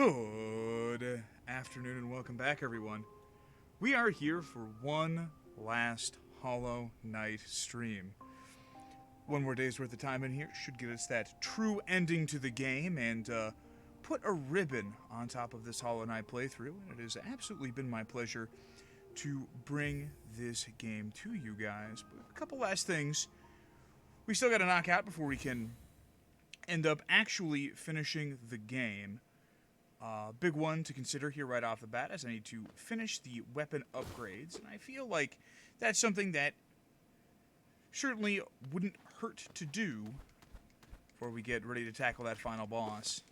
Good afternoon and welcome back, everyone. We are here for one last Hollow Knight stream. One more day's worth of time in here should get us that true ending to the game and put a ribbon on top of this Hollow Knight playthrough. And it has absolutely been my pleasure to bring this game to you guys. But a couple last things we still got to knock out before we can end up actually finishing the game. Big one to consider here right off the bat is I need to finish the weapon upgrades, and I feel like that's something that certainly wouldn't hurt to do before we get ready to tackle that final boss.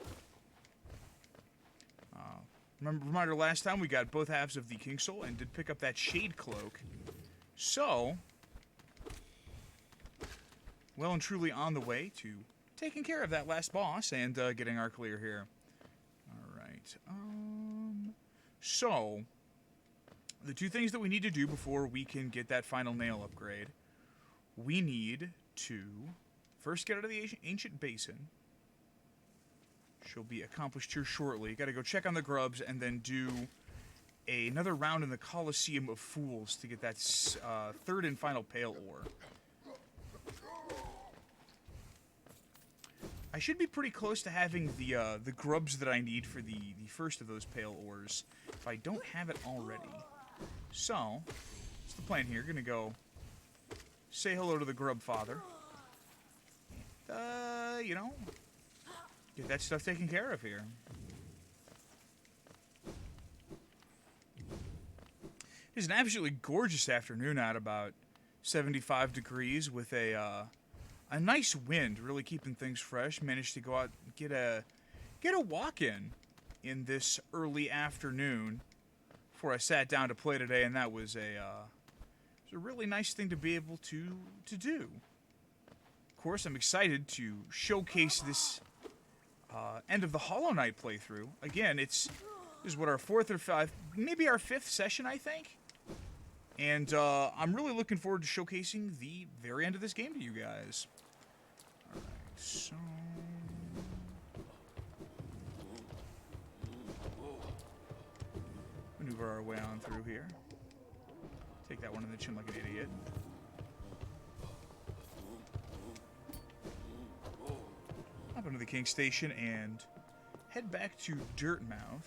Reminder, last time we got both halves of the King Soul and did pick up that Shade Cloak. So, well and truly on the way to taking care of that last boss and getting our clear here. Alright, so, the two things that we need to do before we can get that final nail upgrade, we need to first get out of the Ancient Basin. She'll be accomplished here shortly. Gotta go check on the grubs and then do another round in the Coliseum of Fools to get that third and final Pale Ore. I should be pretty close to having the grubs that I need for the first of those Pale Ores, if I don't have it already. So, what's the plan here? Gonna go say hello to the Grub Father. And, you know, get that stuff taken care of here. It's an absolutely gorgeous afternoon out, about 75 degrees with a nice wind, really keeping things fresh. Managed to go out and get a walk in this early afternoon before I sat down to play today, and that was a really nice thing to be able to do. Of course, I'm excited to showcase this end of the Hollow Knight playthrough. Again, this is what, our fourth or fifth, maybe our fifth session, I think. And I'm really looking forward to showcasing the very end of this game to you guys. Alright, so... maneuver our way on through here. Take that one in the chin like an idiot. Hop into the King Station and head back to Dirtmouth.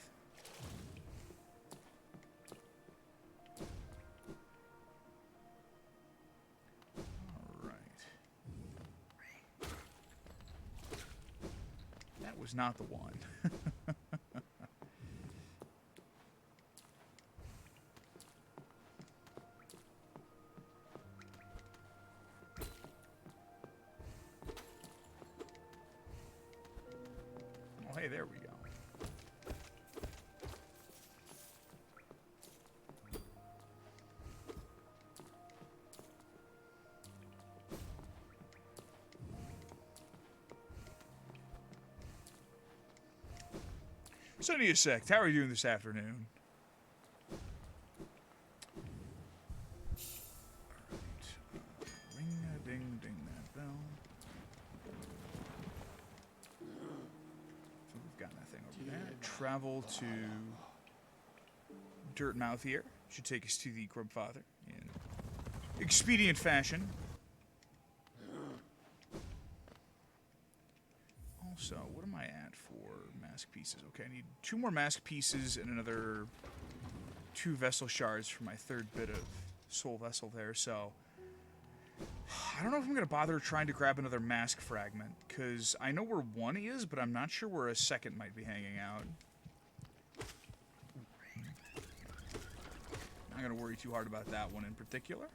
Was not the one. Oh, hey, there we go. Sunny Sect, how are you doing this afternoon? Alright. Ring-a-ding-ding that bell. So we've got nothing over there. Travel to Dirtmouth here. Should take us to the Grub Father in expedient fashion. Also, what am I at for mask pieces? Okay, I need 2 more mask pieces and another 2 vessel shards for my third bit of soul vessel there, so I don't know if I'm going to bother trying to grab another mask fragment, because I know where one is, but I'm not sure where a second might be hanging out. Not going to worry too hard about that one in particular.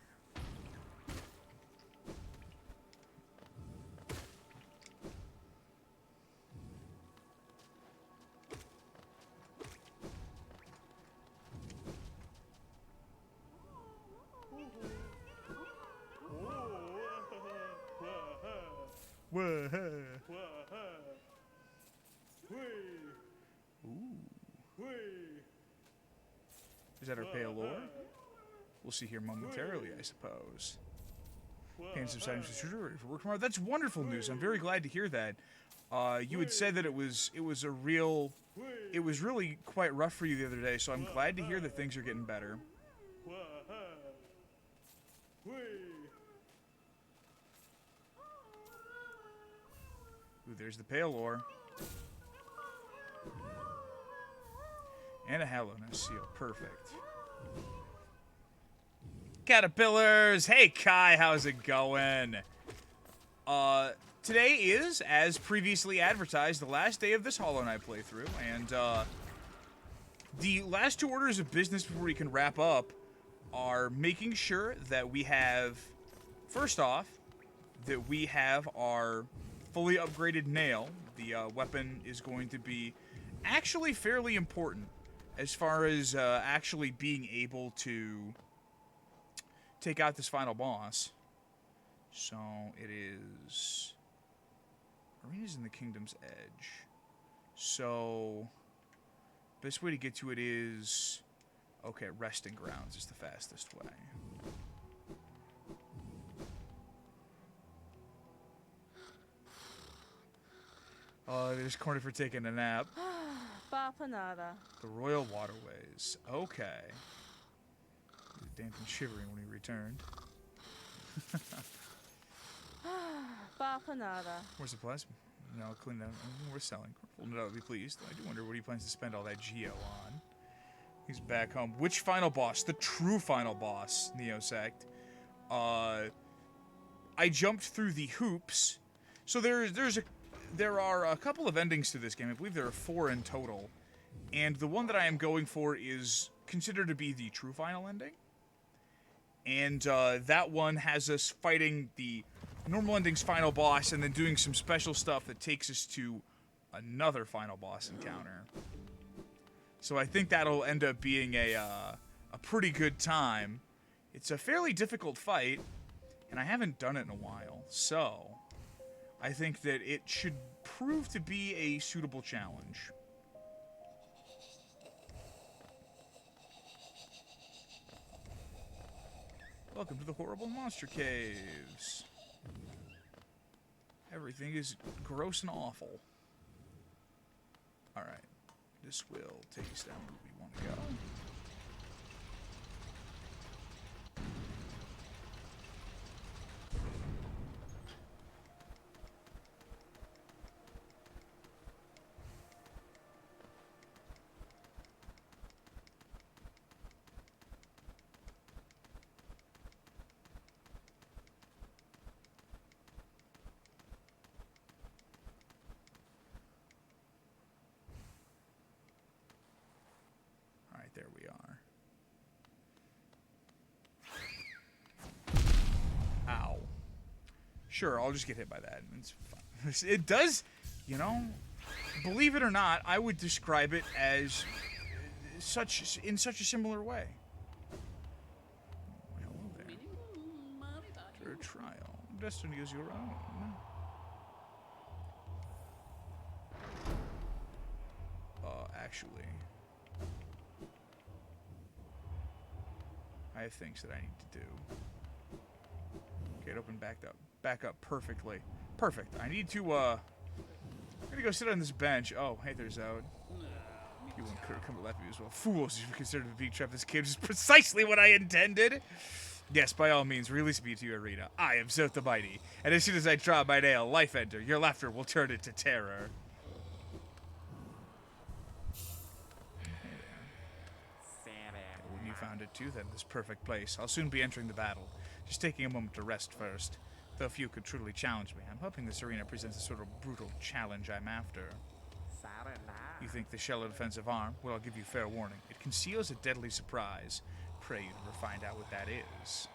Is that our Pale Ore? We'll see here momentarily, I suppose. And subsiding for work tomorrow. That's wonderful news. I'm very glad to hear that. You had said that it was really quite rough for you the other day, so I'm glad to hear that things are getting better. Ooh, there's the Paylor. And a Hallownest seal. Perfect. Caterpillars! Hey, Kai, how's it going? Today is, as previously advertised, the last day of this Hollow Knight playthrough, and, the last 2 orders of business before we can wrap up are making sure that we have, first off, that we have our fully upgraded nail. The weapon is going to be actually fairly important as far as actually being able to take out this final boss. So it is Arenas in the Kingdom's Edge. So best way to get to it is, okay, Resting Grounds is the fastest way. Oh, there's Corny for taking a nap. Bapanada. The Royal Waterways. Okay. He was damp and shivering when he returned. Bapanada. More supplies? No, clean that. We're selling. Holding it out, be pleased. I do wonder what he plans to spend all that Geo on. He's back home. Which final boss? The true final boss, Neosect. I jumped through the hoops. So there are a couple of endings to this game. I believe there are 4 in total. And the one that I am going for is considered to be the true final ending. And that one has us fighting the normal ending's final boss and then doing some special stuff that takes us to another final boss encounter. So I think that'll end up being a pretty good time. It's a fairly difficult fight, and I haven't done it in a while. So I think that it should prove to be a suitable challenge. Welcome to the Horrible Monster Caves. Everything is gross and awful. Alright. This will take us down where we want to go. There we are. Ow. Sure, I'll just get hit by that. It's fine. It does, you know, believe it or not, I would describe it as in such a similar way. Oh, hello there. For a trial. Destiny is your own. Actually, I have things that I need to do. Okay, it opened back up perfectly. Perfect. I need to, I'm gonna go sit on this bench. Oh, hey there, Zod. You and Kurt come to left me as well. Fools, you consider the being trapped in this cave is precisely what I intended. Yes, by all means, release me to your arena. I am Zoth the Mighty, and as soon as I draw my nail, life enter. Your laughter will turn into terror. You found it too, then, this perfect place. I'll soon be entering the battle. Just taking a moment to rest first. Though few could truly challenge me, I'm hoping this arena presents a sort of brutal challenge I'm after. You think the shallow defensive arm? Well, I'll give you fair warning. It conceals a deadly surprise. Pray you never find out what that is.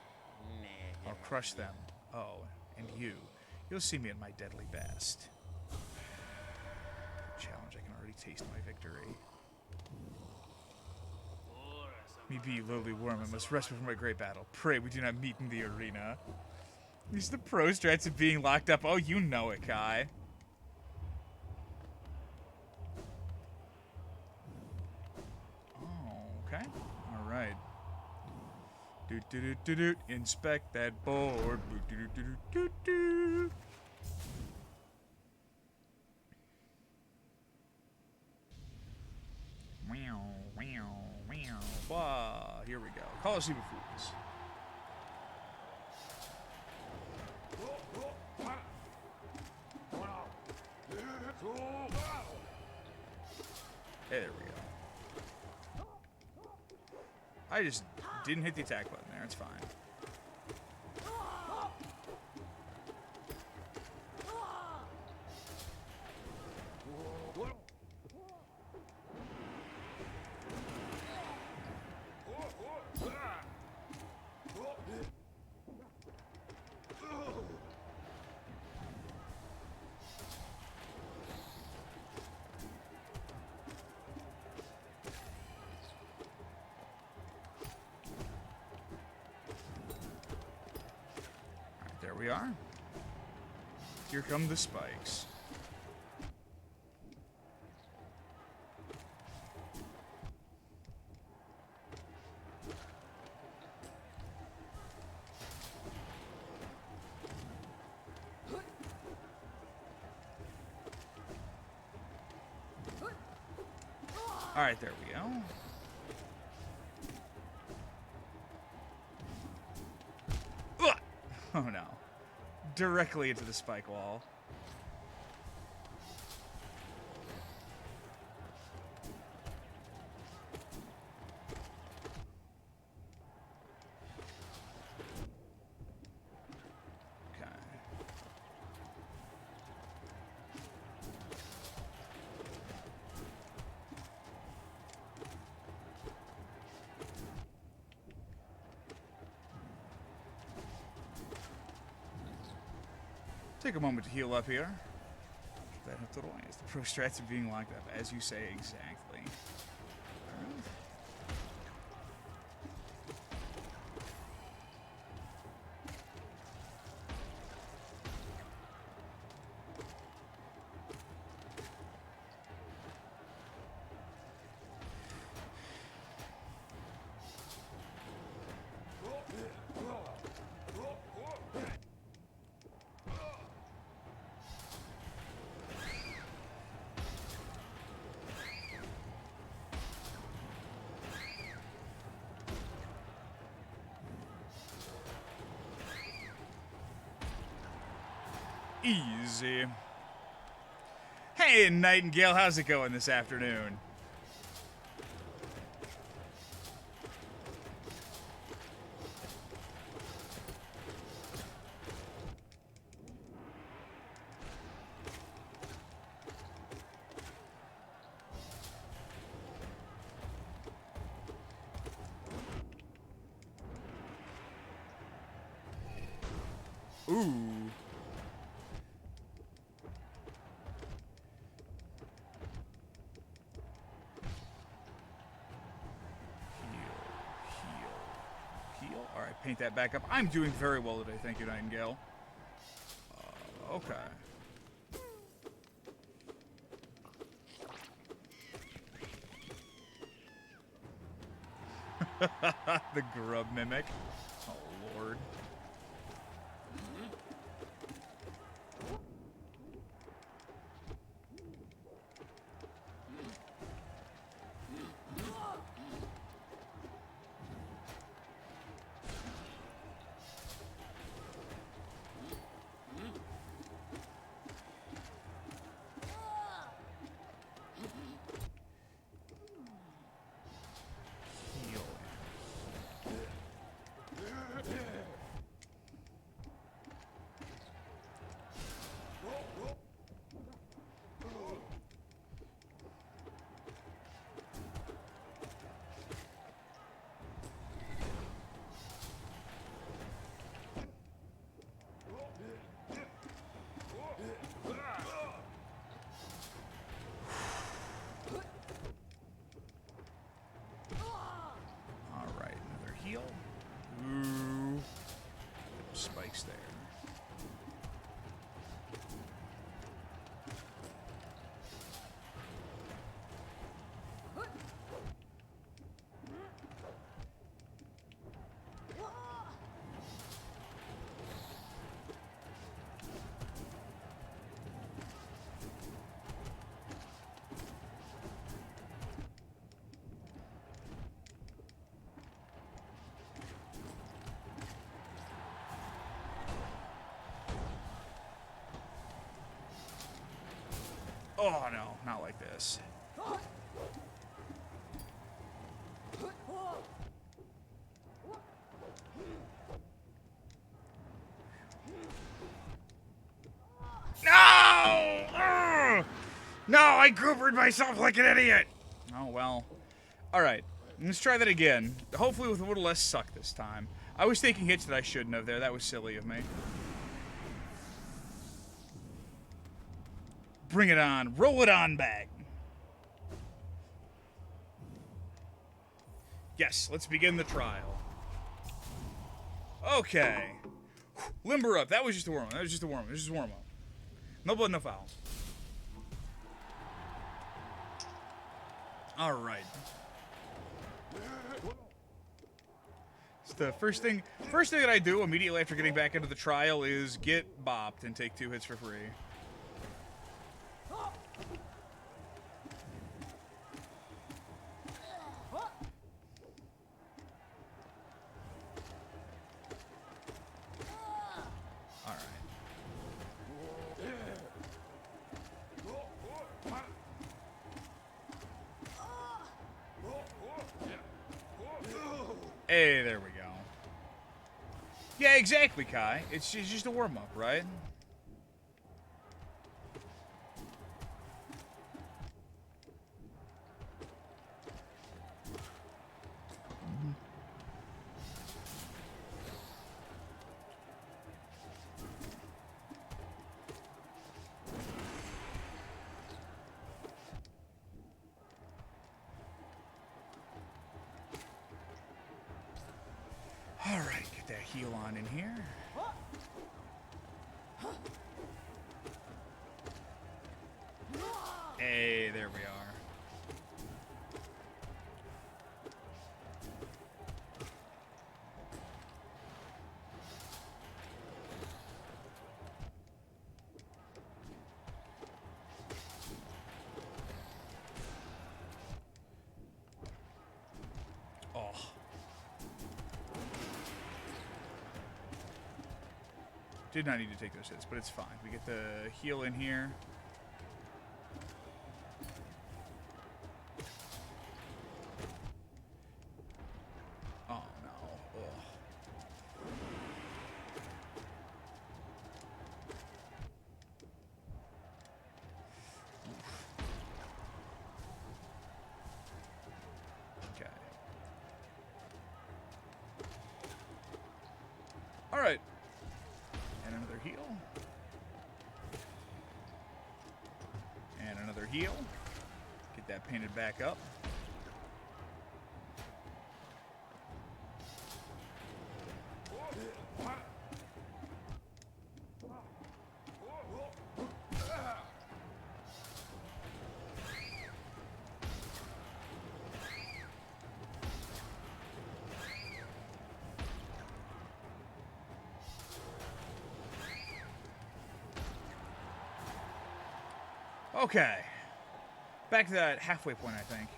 I'll crush them. Oh, and you. You'll see me at my deadly best. Challenge, I can already taste my victory. Me be lowly worm, I must rest before my great battle. Pray we do not meet in the arena. These are the pro strats of being locked up. Oh, you know it, Kai. Oh, okay. Alright. Do. Inspect that board. Do. blah. Here we go. Coliseum of Fools. Hey, there we go. I just didn't hit the attack button there. It's fine. There we are. Here come the spikes. All right, there we go. Ugh! Oh no. Directly into the spike wall. Okay. Take a moment to heal up here. That helped a little ways. The pro strats are being locked up, as you say exactly. Alright. Easy. Hey, Nightingale, how's it going this afternoon? Ooh. Heal. All right, paint that back up. I'm doing very well today, thank you, Nightingale. Okay. The grub mimic. Oh, Lord. Heal. Ooh. Spikes there. Oh no, not like this. No! Ugh! No, I goobered myself like an idiot! Oh, well. Alright, let's try that again. Hopefully with a little less suck this time. I was taking hits that I shouldn't have there. That was silly of me. Bring it on. Roll it on back. Yes, let's begin the trial. Okay. Limber up. That was just a warm-up. That was just a warm-up. It was just a warm-up. No blood, no foul. All right. So the first thing that I do immediately after getting back into the trial is get bopped and take 2 hits for free. All right. Hey, there we go. Yeah, exactly, Kai. It's just a warm-up, right? All right, get that heal on in here. Hey, there we are. Oh. Did not need to take those hits, but it's fine. We get the heal in here. Oh, no. Ugh. Okay. All right. And another heal. And another heal. Get that painted back up. Okay. Back to that halfway point, I think.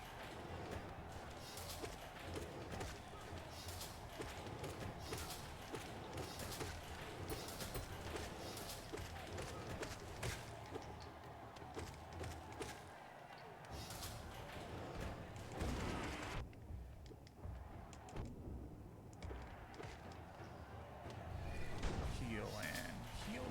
Heal and heal.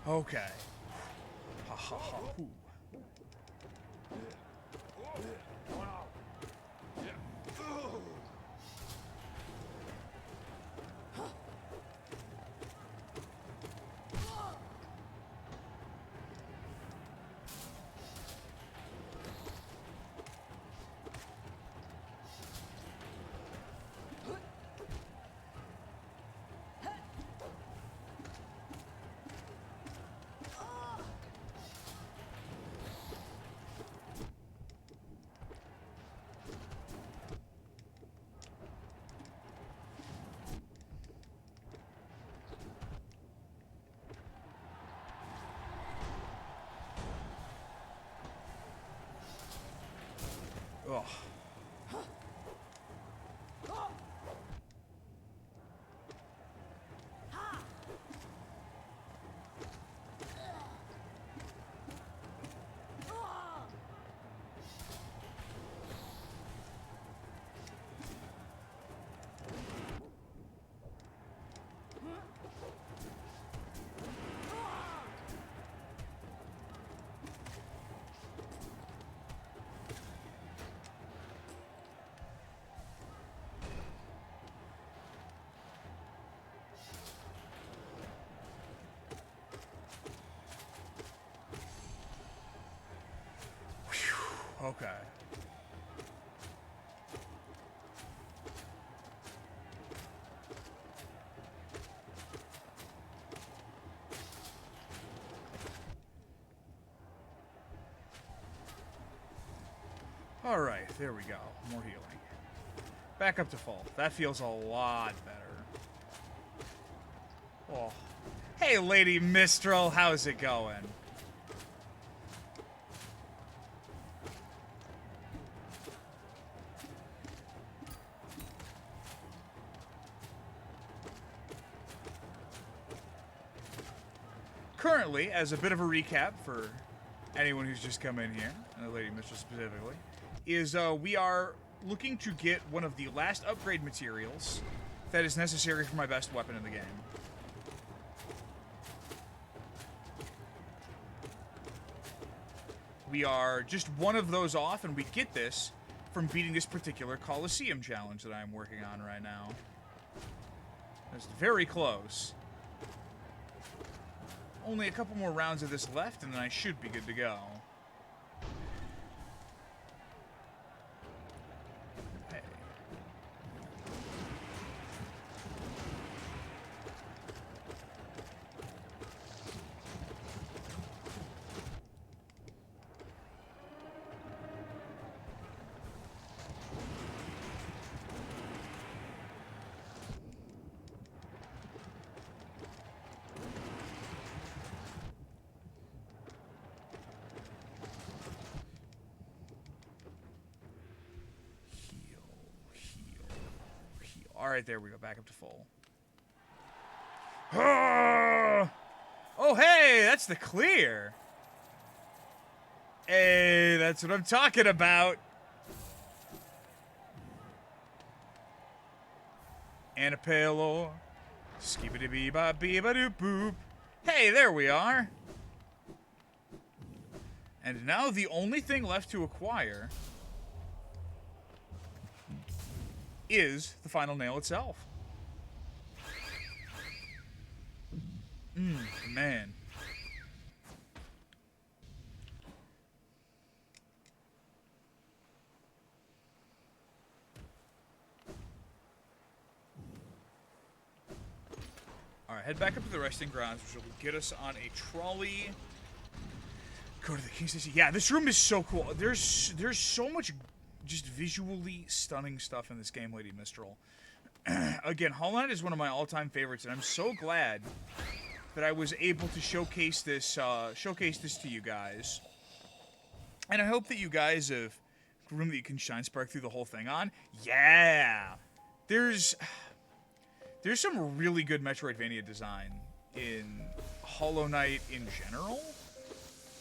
Okay. Ha ha ha. Ooh. Ugh. Okay. All right, there we go. More healing. Back up to full. That feels a lot better. Oh. Hey, Lady Mistral, how's it going? Currently, as a bit of a recap for anyone who's just come in here, and the Lady Mistral specifically, is we are looking to get one of the last upgrade materials that is necessary for my best weapon in the game. We are just one of those off, and we get this from beating this particular Coliseum challenge that I'm working on right now. It's very close. Only a couple more rounds of this left, and then I should be good to go. Hey. All right, there we go. Back up to full. Oh, hey, that's the clear. Hey, that's what I'm talking about. Anapalor. Skibidi-bee-ba-bee-ba-doop-boop. Hey, there we are. And now the only thing left to acquire is the final nail itself. Man. Alright, head back up to the resting grounds, which will get us on a trolley. Go to the King's Station. Yeah, this room is so cool. There's so much just visually stunning stuff in this game, Lady Mistral. Again, Hollow Knight is one of my all-time favorites, and I'm so glad that I was able to showcase this to you guys. And I hope that you guys have a room that you can shine spark through the whole thing on. Yeah, there's some really good Metroidvania design in Hollow Knight in general,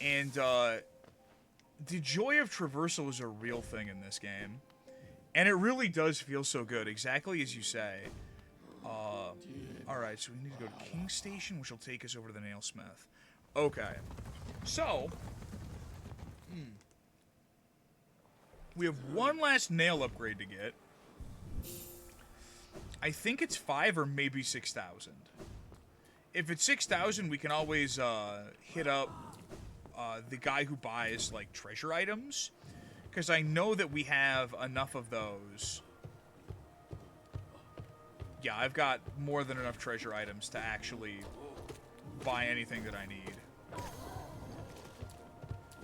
and the joy of traversal is a real thing in this game. And it really does feel so good, exactly as you say. Alright, so we need to go to King's Station, which will take us over to the Nailsmith. Okay. So, we have one last nail upgrade to get. I think it's 5 or maybe 6,000. If it's 6,000, we can always hit up the guy who buys like treasure items, because I know that we have enough of those. Yeah, I've got more than enough treasure items to actually buy anything that I need.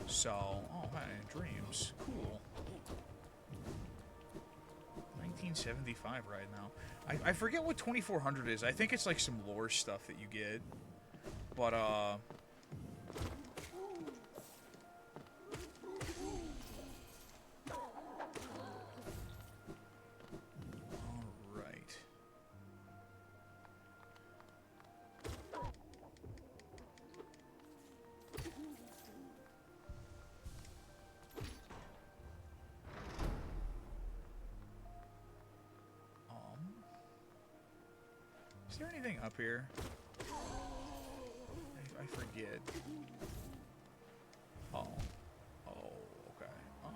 So, oh, hey, dreams. Cool. 1975 right now. I forget what 2400 is. I think it's like some lore stuff that you get. But, alright. Is there anything up here? I forget. Oh. Oh, okay. Oh.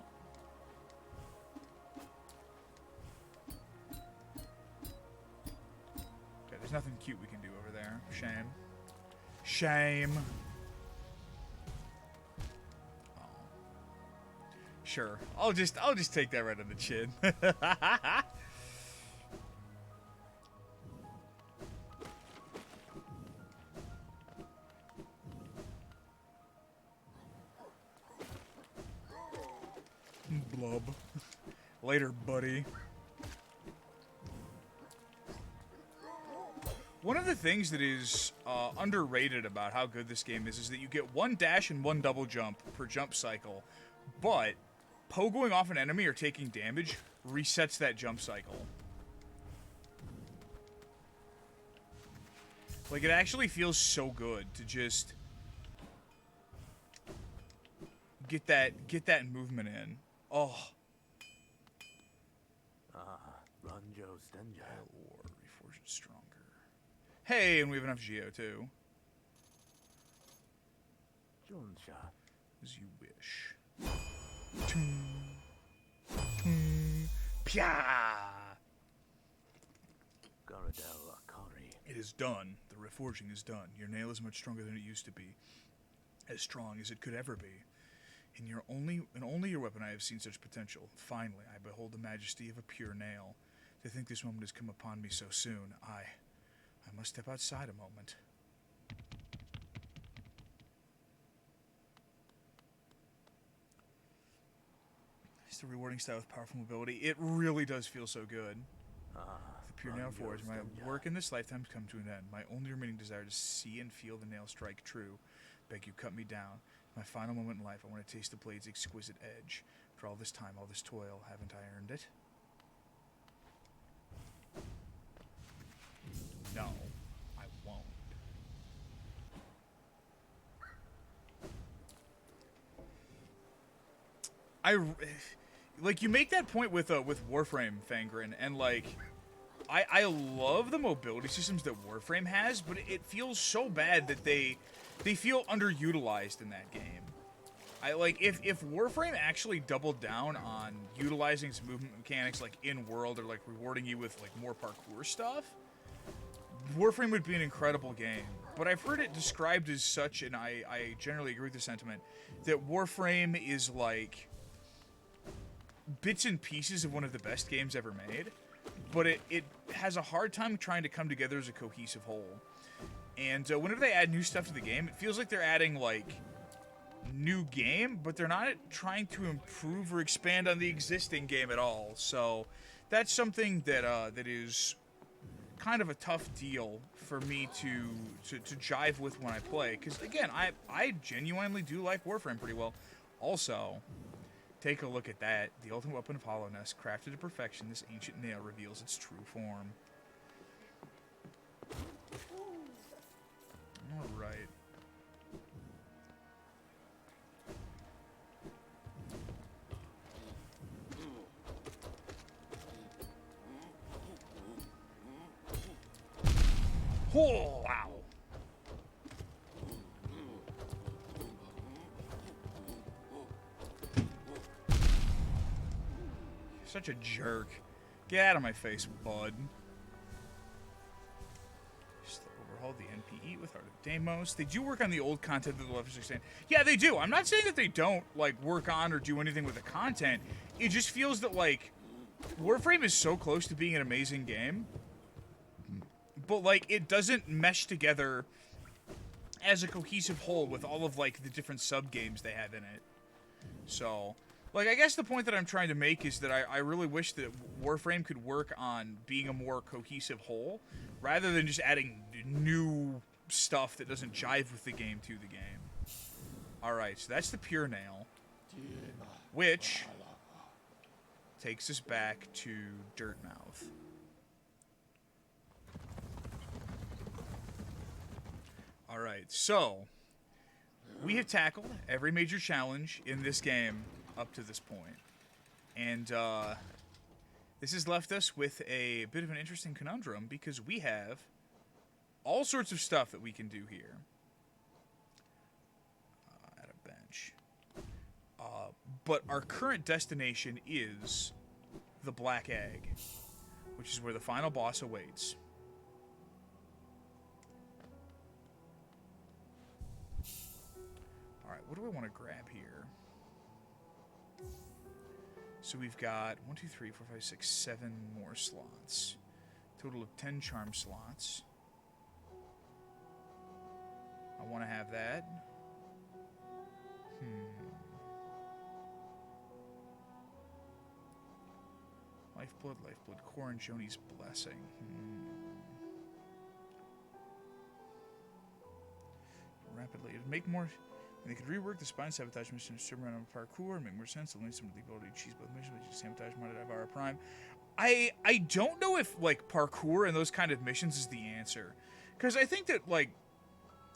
Okay, there's nothing cute we can do over there. Shame. Shame. Oh. Sure. I'll just take that right on the chin. Blub. Later, buddy. One of the things that is underrated about how good this game is that you get one dash and one double jump per jump cycle, but pogoing off an enemy or taking damage resets that jump cycle. Like, it actually feels so good to just get that movement in. Oh. Ranjo Stenja. Or reforge it stronger. Hey, and we have enough Geo too. Junsha. As you wish. Toon. Toon. Pya! Garadel Akari. It is done. The reforging is done. Your nail is much stronger than it used to be. As strong as it could ever be. In only your weapon I have seen such potential. Finally, I behold the majesty of a pure nail. To think this moment has come upon me so soon, I must step outside a moment. It's the rewarding style with powerful mobility. It really does feel so good. The pure nail forge. My work in this lifetime has come to an end. My only remaining desire to see and feel the nail strike true. Beg you, cut me down. My final moment in life, I want to taste the blade's exquisite edge. For all this time, all this toil, haven't I earned it? No, I won't. Like, you make that point with Warframe, Fangren, and like, I love the mobility systems that Warframe has, but it feels so bad that they feel underutilized in that game. If Warframe actually doubled down on utilizing some movement mechanics like in world or like rewarding you with like more parkour stuff, Warframe would be an incredible game. But I've heard it described as such, and I generally agree with the sentiment, that Warframe is like bits and pieces of one of the best games ever made, but it has a hard time trying to come together as a cohesive whole. And whenever they add new stuff to the game, it feels like they're adding like new game, but they're not trying to improve or expand on the existing game at all. So that's something that that is kind of a tough deal for me to jive with when I play. Because again, I genuinely do like Warframe pretty well. Also, take a look at that. The ultimate weapon of Hollowness, crafted to perfection, this ancient nail reveals its true form. Alright. Oh, wow. Such a jerk. Get out of my face, bud. Just overhaul the NPE with Heart of Deimos. They do work on the old content that the left is saying. Yeah, they do. I'm not saying that they don't, like, work on or do anything with the content. It just feels that, like, Warframe is so close to being an amazing game. But, like, it doesn't mesh together as a cohesive whole with all of, like, the different sub-games they have in it. So, like, I guess the point that I'm trying to make is that I really wish that Warframe could work on being a more cohesive whole, rather than just adding new stuff that doesn't jive with the game to the game. Alright, so that's the Pure Nail, which takes us back to Dirtmouth. Alright, so we have tackled every major challenge in this game up to this point. And this has left us with a bit of an interesting conundrum, because we have all sorts of stuff that we can do here. At a bench. But our current destination is the Black Egg, which is where the final boss awaits. Alright, what do I want to grab here? So we've got 1, 2, 3, 4, 5, 6, 7 more slots. Total of 10 charm slots. I want to have that. Lifeblood, Core, and Joni's Blessing. Rapidly. It'd make more... And they could rework the spine sabotage mission to serve around on parkour, make more sense, eliminate some of the ability to cheese both missions, which is sabotage modded Ivara Prime. I don't know if, like, parkour and those kind of missions is the answer. Because I think that, like,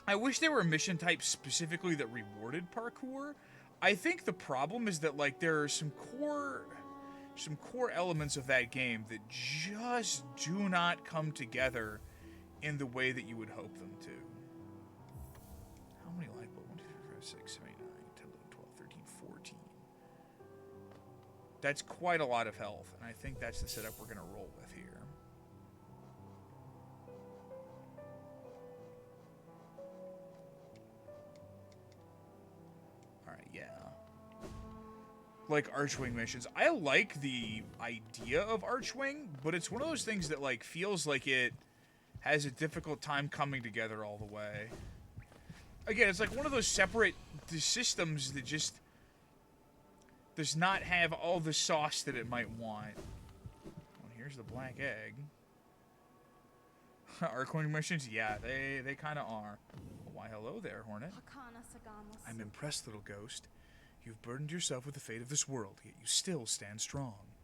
I wish there were mission types specifically that rewarded parkour. I think the problem is that, like, there are some core elements of that game that just do not come together in the way that you would hope them to. How many lifeblood? 1, 2, 3, 4, 5, 6, 7, 8, 9, 10, 11, 12, 13, 14. That's quite a lot of health, and I think that's the setup we're going to roll with here. Alright, yeah. Like Archwing missions. I like the idea of Archwing, but it's one of those things that, like, feels like it has a difficult time coming together all the way. Again, it's like one of those separate systems that just does not have all the sauce that it might want. Well, here's the Black Egg. Archwing missions? Yeah, they kind of are. Well, why, hello there, Hornet. I'm impressed, little ghost. You've burdened yourself with the fate of this world, yet you still stand strong.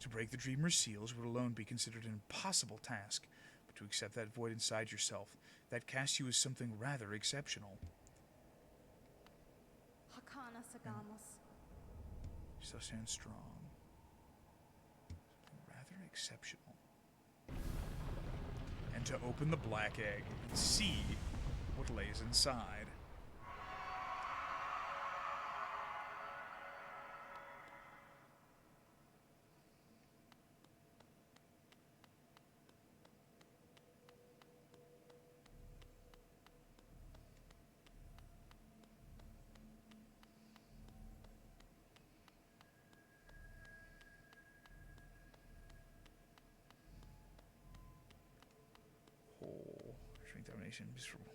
To break the Dreamer's seals would alone be considered an impossible task, but to accept that void inside yourself, that casts you as something rather exceptional. You still stand strong. Something rather exceptional. And to open the Black Egg and see what lays inside.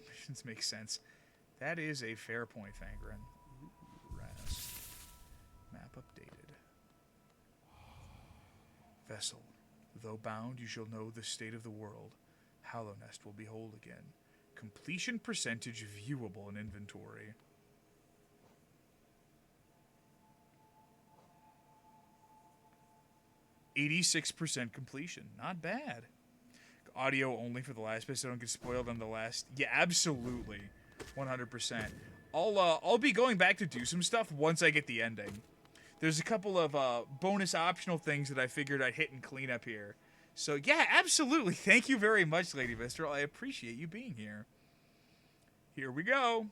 Missions make sense. That is a fair point, Fangren. Rest. Map updated. Vessel. Though bound, you shall know the state of the world. Hallownest will be whole again. Completion percentage viewable in inventory. %86 completion. Not bad. Audio only for the last bit so I don't get spoiled on the last. Yeah, absolutely. 100%. I'll be going back to do some stuff once I get the ending. There's a couple of bonus optional things that I figured I'd hit and clean up here. So yeah, absolutely. Thank you very much, Lady Visceral. I appreciate you being here. Here we go.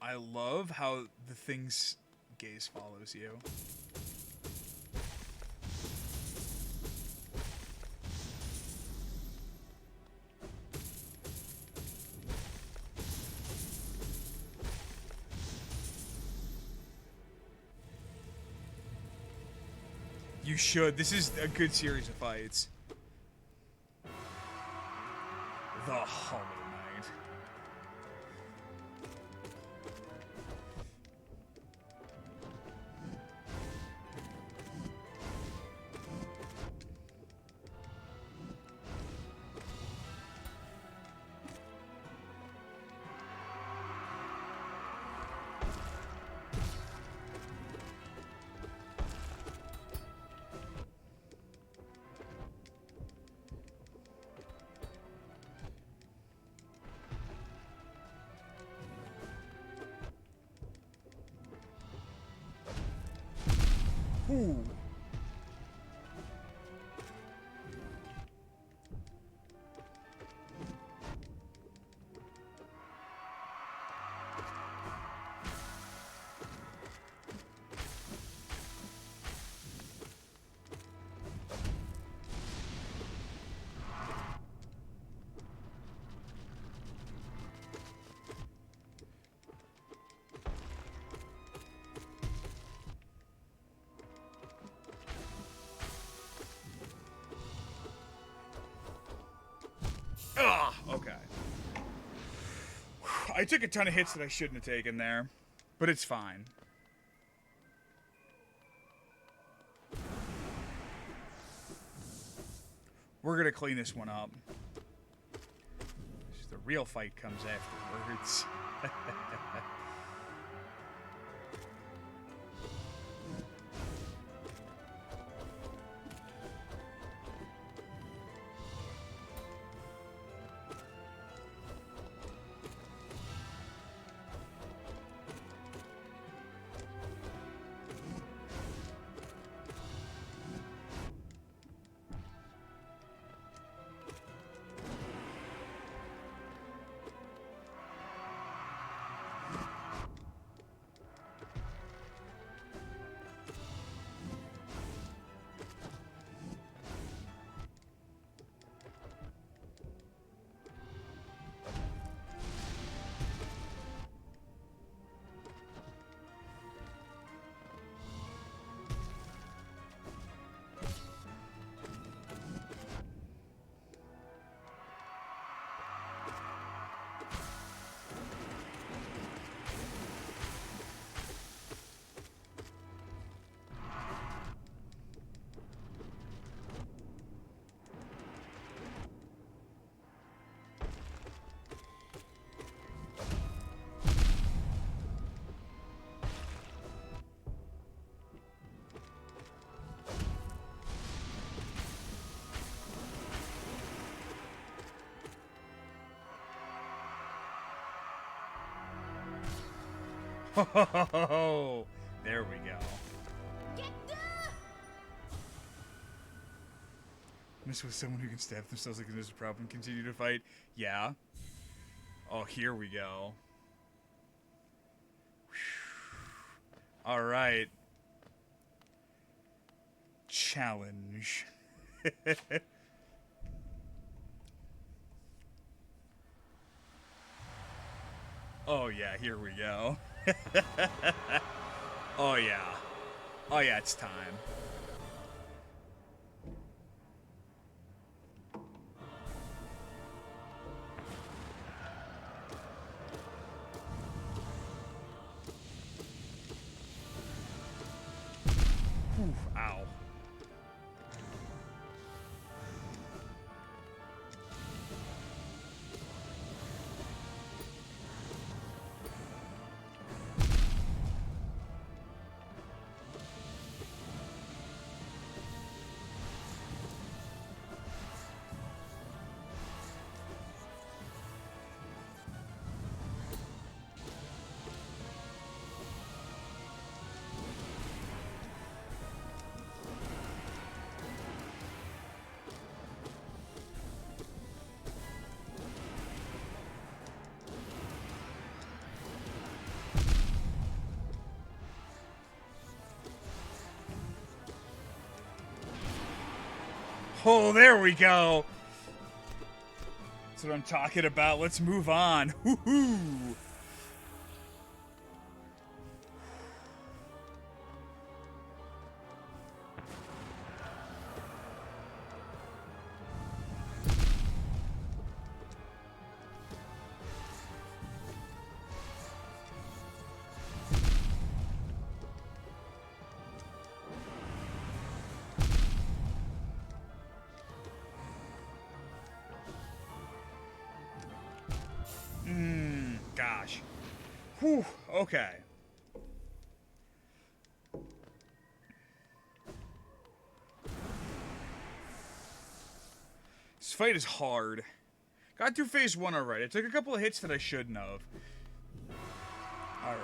I love how the thing's gaze follows you. You should. This is a good series of fights. The Hollow Knight. Ooh. Ah, okay. I took a ton of hits that I shouldn't have taken there, but it's fine. We're gonna clean this one up. The real fight comes afterwards. Oh, there we go. Miss with someone who can stab themselves like there's a problem. Continue to fight. Yeah. Oh, here we go. All right. Challenge. Oh yeah, here we go. Oh yeah. Oh yeah, it's time. Oof, ow. Oh, there we go. That's what I'm talking about. Let's move on. Woohoo! Gosh. Whew, okay. This fight is hard. Got through phase 1 alright. I took a couple of hits that I shouldn't have. Alright.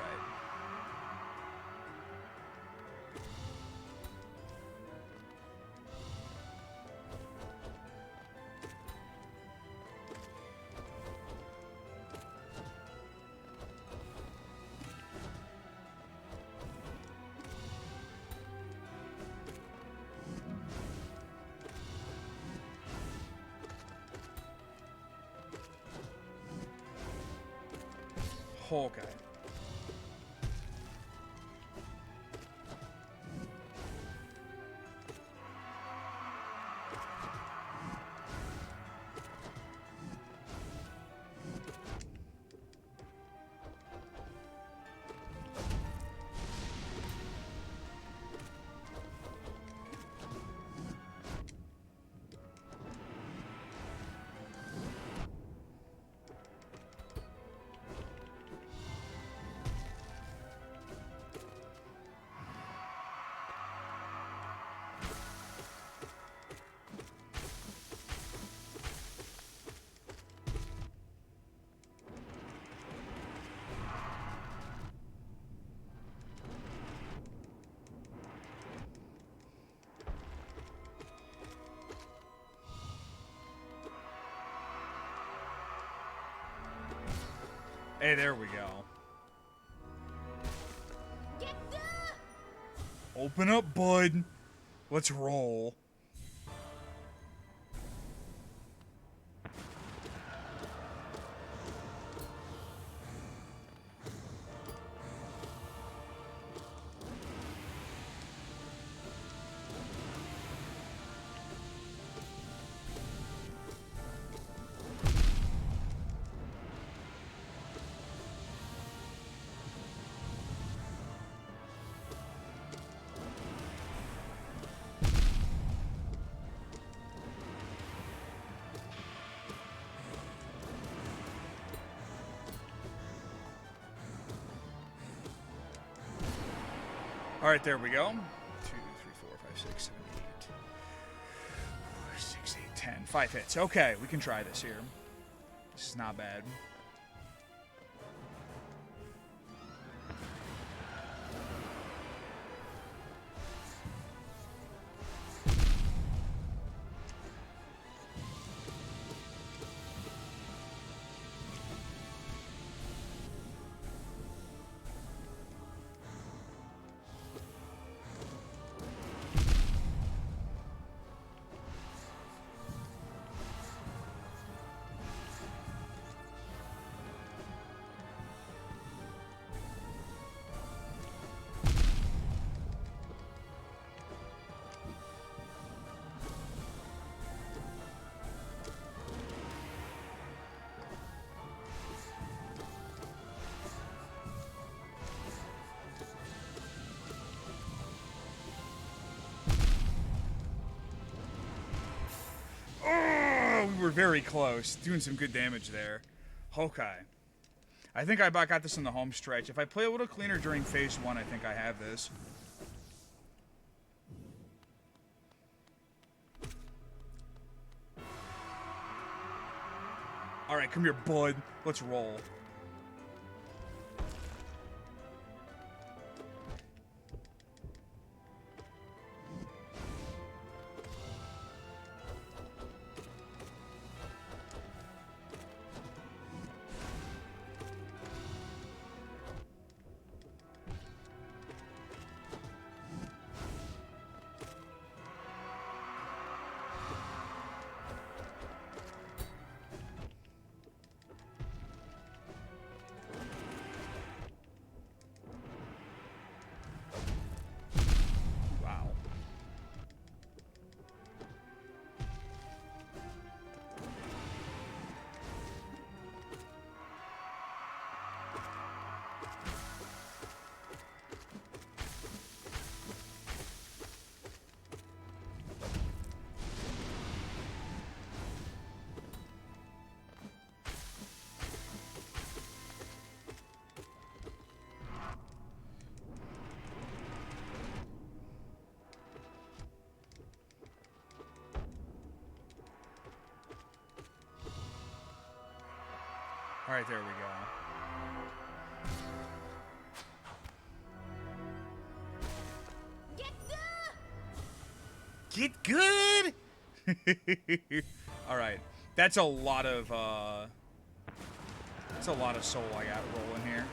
Okay. Hey, there we go. Open up, bud. Let's roll. All right, there we go. 2, 3, 4, 5, 6, 7, 8. 6, 8, 10. 5 hits. Okay, we can try this here. This is not bad. We were very close. Doing some good damage there. Okay. I think I about got this in the home stretch. If I play a little cleaner during phase 1, I think I have this. Alright, come here, bud. Let's roll. Alright, there we go. Get good! Alright. That's a lot of soul I got rolling here.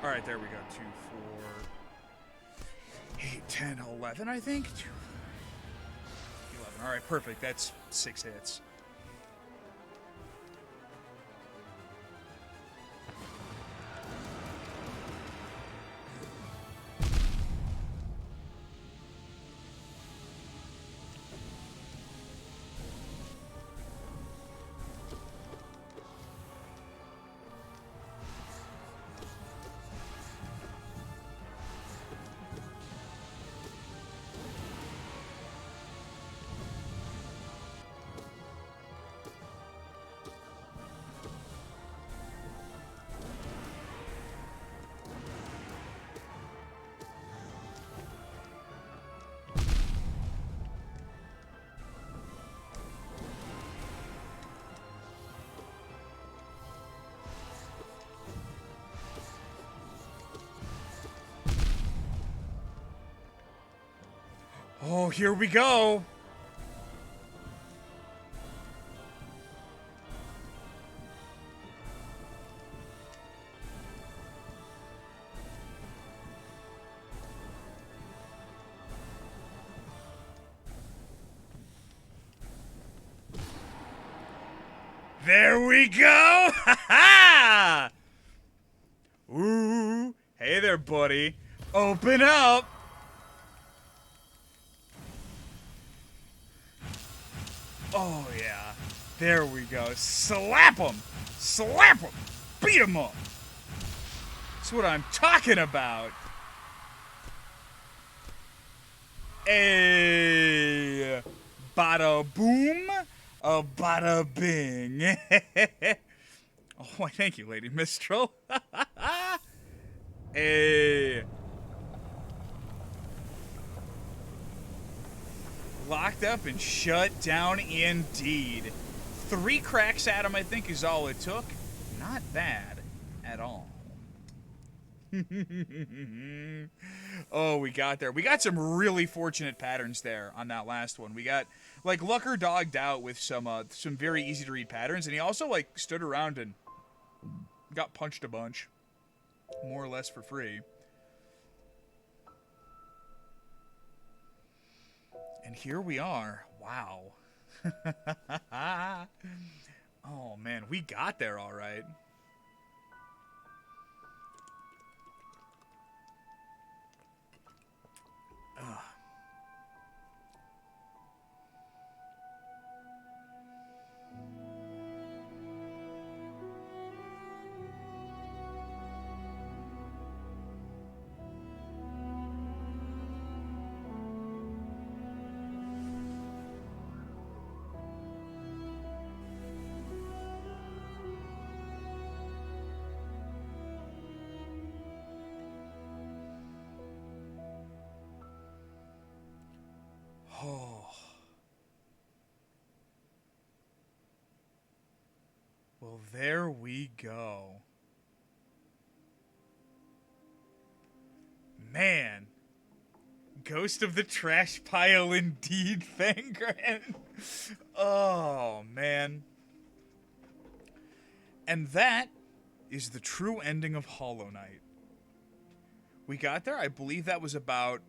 Alright, there we go. 2, 4, 8, 10, 11, I think? 2, 11. Alright, perfect. That's 6 hits. Oh, here we go. There we go. Ha ha. Ooh. Hey there, buddy. Open up. Oh, yeah. There we go. Slap him! Slap him! Beat him up! That's what I'm talking about. Hey! Bada boom! A bada bing! Oh, why, thank you, Lady Mistral. Hey! Locked up and shut down indeed. 3 cracks at him, I think, is all it took. Not bad at all. Oh, we got there. We got some really fortunate patterns there on that last one. We got, like, Lucker dogged out with some very easy to read patterns, and he also, like, stood around and got punched a bunch. More or less for free. And here we are. Wow. Oh, man. We got there all right. Ugh. Oh. Well, there we go. Man. Ghost of the trash pile indeed, Fangren. Oh, man. And that is the true ending of Hollow Knight. We got there, I believe that was about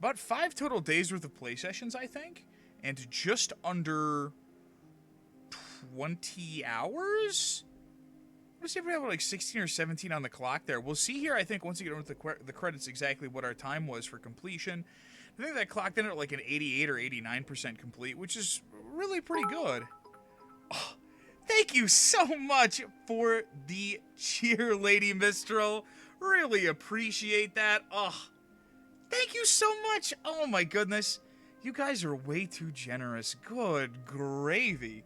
5 total days worth of play sessions, I think, and just under 20 hours want to say we have like 16 or 17 on the clock there. We'll see here, I think, once you get into the credits, exactly what our time was for completion. I think that clocked in at like an 88 or 89% complete, which is really pretty good. Oh, thank you so much for the cheer, Lady Mistral. Really appreciate that. Oh, thank you so much. Oh my goodness. You guys are way too generous. Good gravy.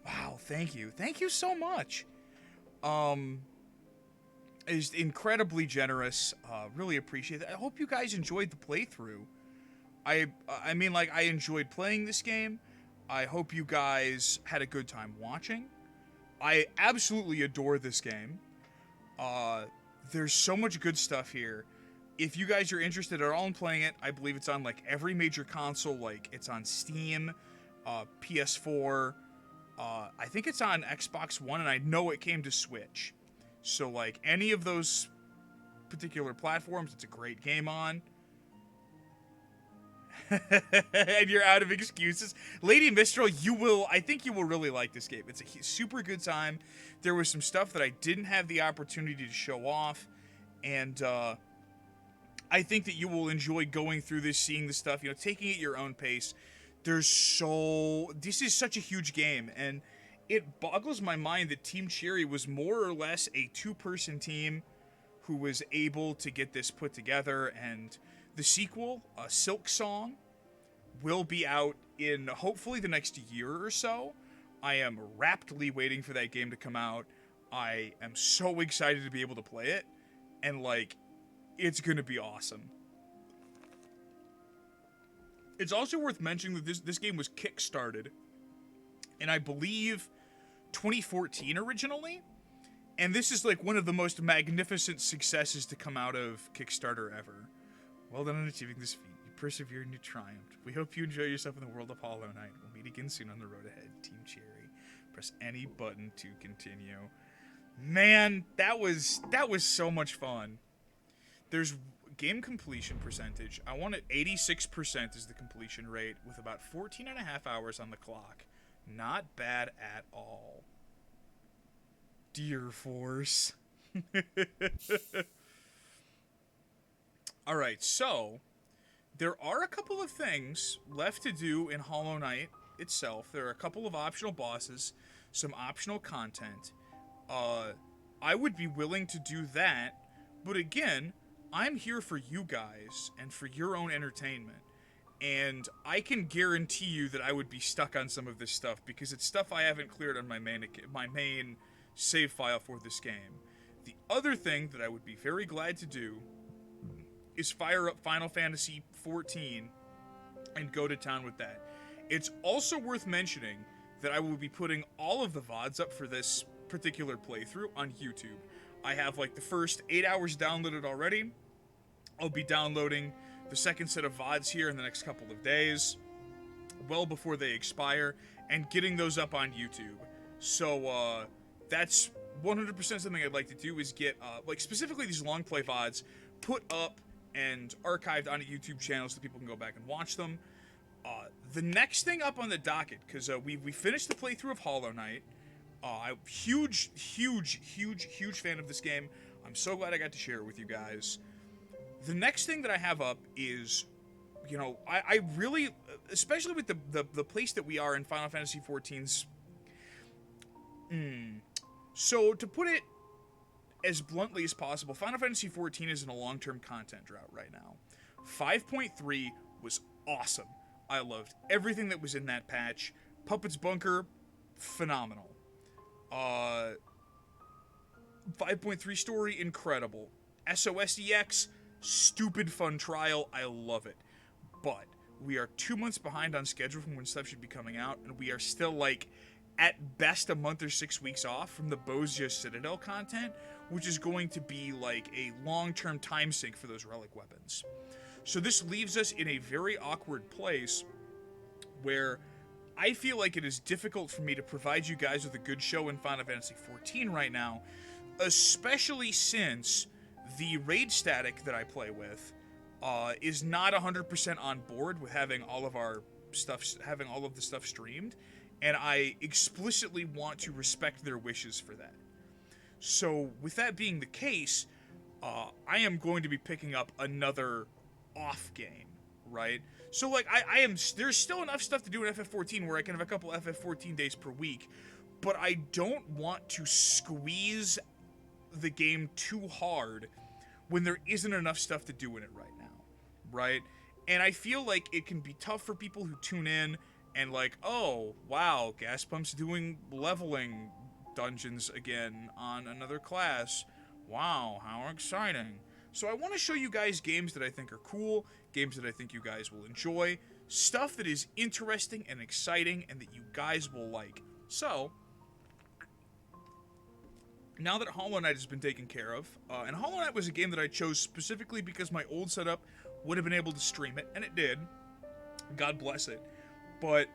Wow, thank you. Thank you so much. Is incredibly generous. Really appreciate it. I hope you guys enjoyed the playthrough. I mean, like, I enjoyed playing this game. I hope you guys had a good time watching. I absolutely adore this game. There's so much good stuff here. If you guys are interested at all in playing it, I believe it's on, like, every major console. Like, it's on Steam, PS4, I think it's on Xbox One, and I know it came to Switch. So, like, any of those particular platforms, it's a great game on. And you're out of excuses. Lady Mistral, I think you will really like this game. It's a super good time. There was some stuff that I didn't have the opportunity to show off, and I think that you will enjoy going through this, seeing the stuff, taking it at your own pace. This is such a huge game, and it boggles my mind that Team Cherry was more or less a two-person team who was able to get this put together, and the sequel, Silk Song, will be out in hopefully the next year or so. I am raptly waiting for that game to come out. I am so excited to be able to play it, and, like, it's going to be awesome. It's also worth mentioning that this game was kickstarted in, I believe, 2014 originally, and this is, like, one of the most magnificent successes to come out of Kickstarter ever. Well done on achieving this feat. You persevered and you triumphed. We hope you enjoy yourself in the world of Hollow Knight. We'll meet again soon on the road ahead. Team Cherry. Press any button to continue. Man, that was so much fun. There's game completion percentage. I want it 86% is the completion rate with about 14 and a half hours on the clock. Not bad at all. Dear Force. Alright, so there are a couple of things left to do in Hollow Knight itself. There are a couple of optional bosses, some optional content. I would be willing to do that, but again, I'm here for you guys and for your own entertainment. And I can guarantee you that I would be stuck on some of this stuff because it's stuff I haven't cleared on my main save file for this game. The other thing that I would be very glad to do is fire up Final Fantasy XIV and go to town with that. It's also worth mentioning that I will be putting all of the VODs up for this particular playthrough on YouTube. I have, like, the first 8 hours downloaded already. I'll be downloading the second set of VODs here in the next couple of days, well before they expire, and getting those up on YouTube. So, that's 100% something I'd like to do, is get, like, specifically these long play VODs put up and archived on a YouTube channel so that people can go back and watch them. The next thing up on the docket, because we finished the playthrough of Hollow Knight. I'm huge fan of this game. I'm so glad I got to share it with you guys. The next thing that I have up is, I really, especially with the place that we are in Final Fantasy XIV's. So, to put it as bluntly as possible, Final Fantasy XIV is in a long-term content drought right now. 5.3 was awesome. I loved everything that was in that patch. Puppet's Bunker, phenomenal. 5.3 story, incredible. SOSEX, stupid fun trial, I love it. But we are 2 months behind on schedule from when stuff should be coming out, and we are still, like, at best a month or 6 weeks off from the Bozja Citadel content, which is going to be like a long-term time sink for those relic weapons. So this leaves us in a very awkward place where I feel like it is difficult for me to provide you guys with a good show in Final Fantasy XIV right now, especially since the raid static that I play with is not 100% on board with having all of the stuff streamed, and I explicitly want to respect their wishes for that. So with that being the case, I am going to be picking up another off game, right? So like I am there's still enough stuff to do in FF14 where I can have a couple FF14 days per week, but I don't want to squeeze the game too hard when there isn't enough stuff to do in it right now, right? And I feel like it can be tough for people who tune in and like, oh, wow, Gaspump's doing leveling dungeons again on another class. Wow, how exciting. So I want to show you guys games that I think are cool, games that I think you guys will enjoy, stuff that is interesting and exciting and that you guys will like. So, now that Hollow Knight has been taken care of, and Hollow Knight was a game that I chose specifically because my old setup would have been able to stream it, and it did. God bless it. But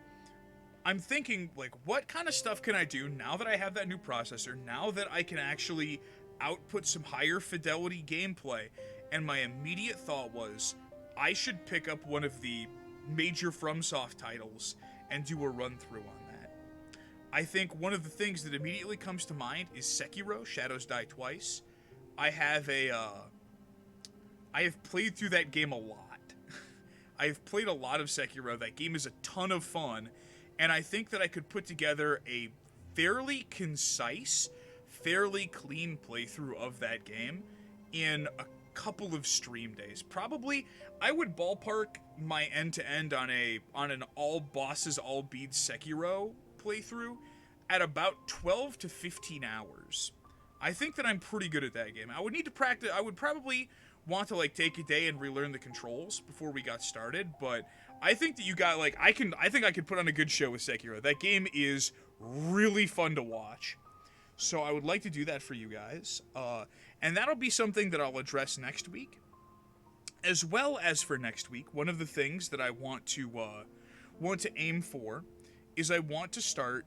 I'm thinking, like, what kind of stuff can I do now that I have that new processor, now that I can actually output some higher fidelity gameplay? And my immediate thought was, I should pick up one of the major FromSoft titles and do a run-through on that. I think one of the things that immediately comes to mind is Sekiro, Shadows Die Twice. I have played through that game a lot. I have played a lot of Sekiro. That game is a ton of fun, and I think that I could put together a fairly concise, fairly clean playthrough of that game in a couple of stream days. Probably, I would ballpark my end-to-end on an all bosses, all beads Sekiro playthrough at about 12 to 15 hours. I think that I'm pretty good at that game. I would need to practice. I would probably want to like take a day and relearn the controls before we got started, but I think that you got like I think I could put on a good show with Sekiro. That game is really fun to watch. So I would like to do that for you guys. And that'll be something that I'll address next week. As well as for next week, one of the things that I want to aim for is I want to start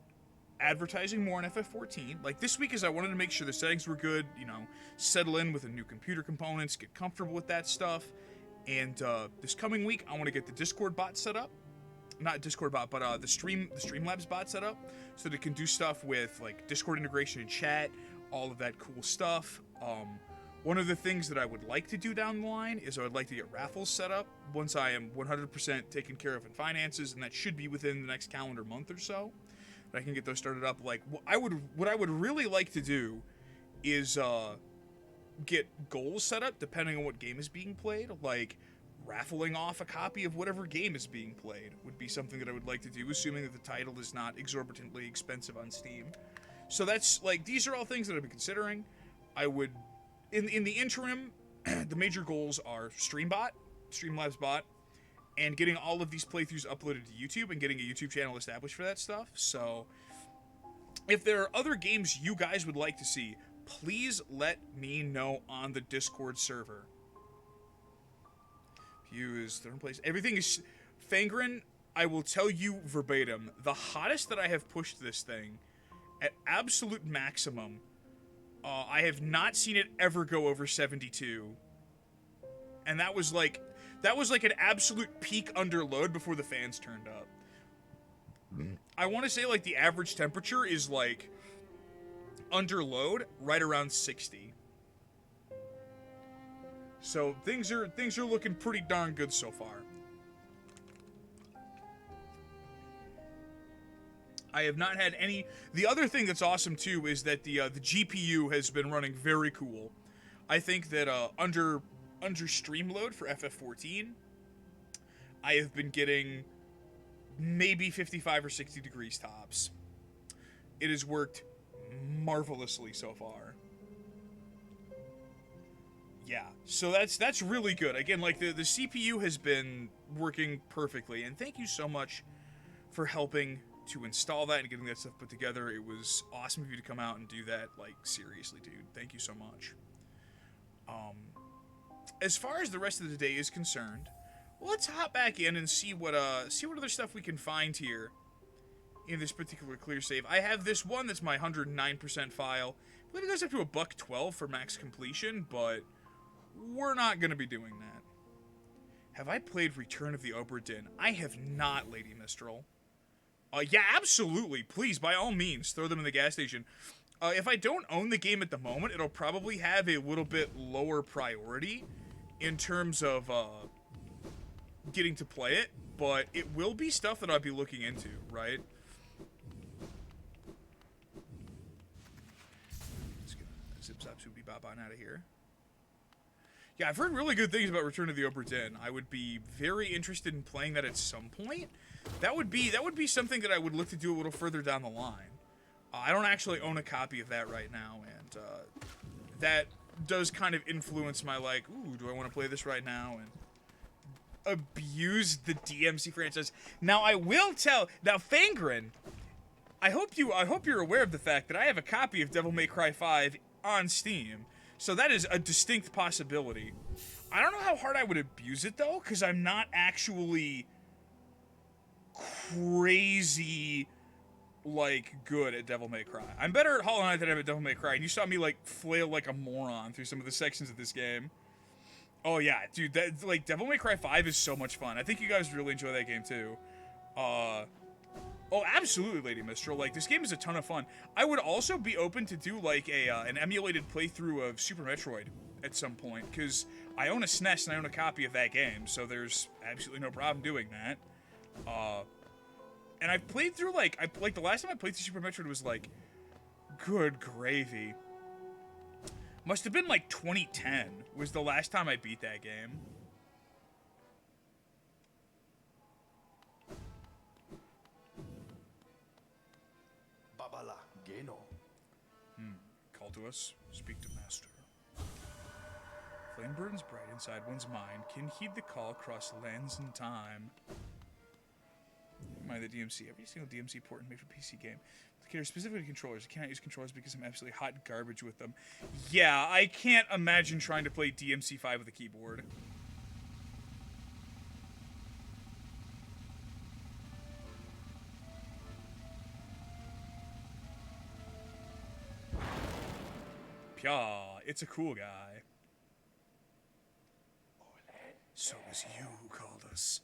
advertising more on FF14. Like this week is I wanted to make sure the settings were good, you know, settle in with the new computer components, get comfortable with that stuff. And this coming week, I want to get the Discord bot set up. Not Discord bot, but the Streamlabs bot set up so that it can do stuff with like Discord integration and chat, all of that cool stuff. One of the things that I would like to do down the line is I would like to get raffles set up once I am 100% taken care of in finances, and that should be within the next calendar month or so. I can get those started up. Like what I would really like to do is get goals set up depending on what game is being played. Like raffling off a copy of whatever game is being played would be something that I would like to do, assuming that the title is not exorbitantly expensive on Steam. So that's like these are all things that I've been considering. I would in the interim, the major goals are Streamlabs bot, and getting all of these playthroughs uploaded to YouTube and getting a YouTube channel established for that stuff. So if there are other games you guys would like to see, please let me know on the Discord server. Views, third place. Everything is... Fangren, I will tell you verbatim, the hottest that I have pushed this thing at absolute maximum, I have not seen it ever go over 72. And that was like an absolute peak under load before the fans turned up. I want to say like the average temperature is like under load right around 60. So things are looking pretty darn good so far. I have not had any... The other thing that's awesome too is that the GPU has been running very cool. I think that under stream load for FF14, I have been getting maybe 55 or 60 degrees tops. It has worked marvelously so far. Yeah, so that's really good. Again, like the CPU has been working perfectly, and thank you so much for helping to install that and getting that stuff put together. It was awesome of you to come out and do that. Like, seriously, dude, thank you so much. As far as the rest of the day is concerned, let's hop back in and see what other stuff we can find here in this particular clear save. I have this one that's my 109% file. I believe it goes up to $112 for max completion, but we're not going to be doing that. Have I played Return of the Obra Dinn? I have not, Lady Mistral. Yeah, absolutely. Please, by all means, throw them in the gas station. If I don't own the game at the moment, it'll probably have a little bit lower priority in terms of getting to play it, but it will be stuff that I'll be looking into, right? Let's get zip zap zoopy bop on out of here. Yeah, I've heard really good things about Return of the Obra Dinn. I would be very interested in playing that at some point. That would be something that I would look to do a little further down the line. I don't actually own a copy of that right now, and that does kind of influence my, like, ooh, do I want to play this right now? And abuse the DMC franchise. Now, I will tell... Now, Fangren, I hope you're aware of the fact that I have a copy of Devil May Cry 5 on Steam, so that is a distinct possibility. I don't know how hard I would abuse it, though, because I'm not actually crazy... like, good at Devil May Cry. I'm better at Hollow Knight than I am at Devil May Cry, and you saw me, like, flail like a moron through some of the sections of this game. Oh, yeah, dude, that, like, Devil May Cry 5 is so much fun. I think you guys really enjoy that game, too. Oh, absolutely, Lady Mistral. Like, this game is a ton of fun. I would also be open to do, like, an emulated playthrough of Super Metroid at some point, because I own a SNES and I own a copy of that game, so there's absolutely no problem doing that. And I've played through, like, the last time I played through Super Metroid was, like, good gravy. Must have been, like, 2010 was the last time I beat that game. Babala Geno. Call to us. Speak to Master. Flame burns bright inside one's mind. Can heed the call across lands and time. Mind the DMC. Every single DMC port made for PC game. Cater specifically to controllers. I cannot use controllers because I'm absolutely hot garbage with them. Yeah, I can't imagine trying to play DMC5 with a keyboard. Pya, it's a cool guy. So it was you who called us.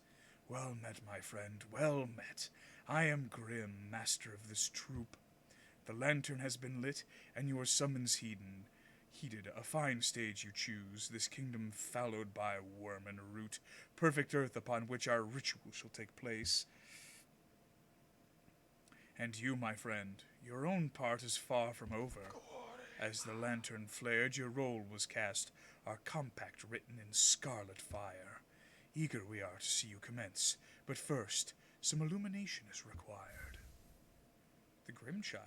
Well met, my friend, well met. I am Grim, master of this troop. The lantern has been lit, and your summons heeded. A fine stage you choose, this kingdom fallowed by worm and root, perfect earth upon which our ritual shall take place. And you, my friend, your own part is far from over. As the lantern flared, your roll was cast, our compact written in scarlet fire. Eager we are to see you commence, but first, some illumination is required. The Grim Child.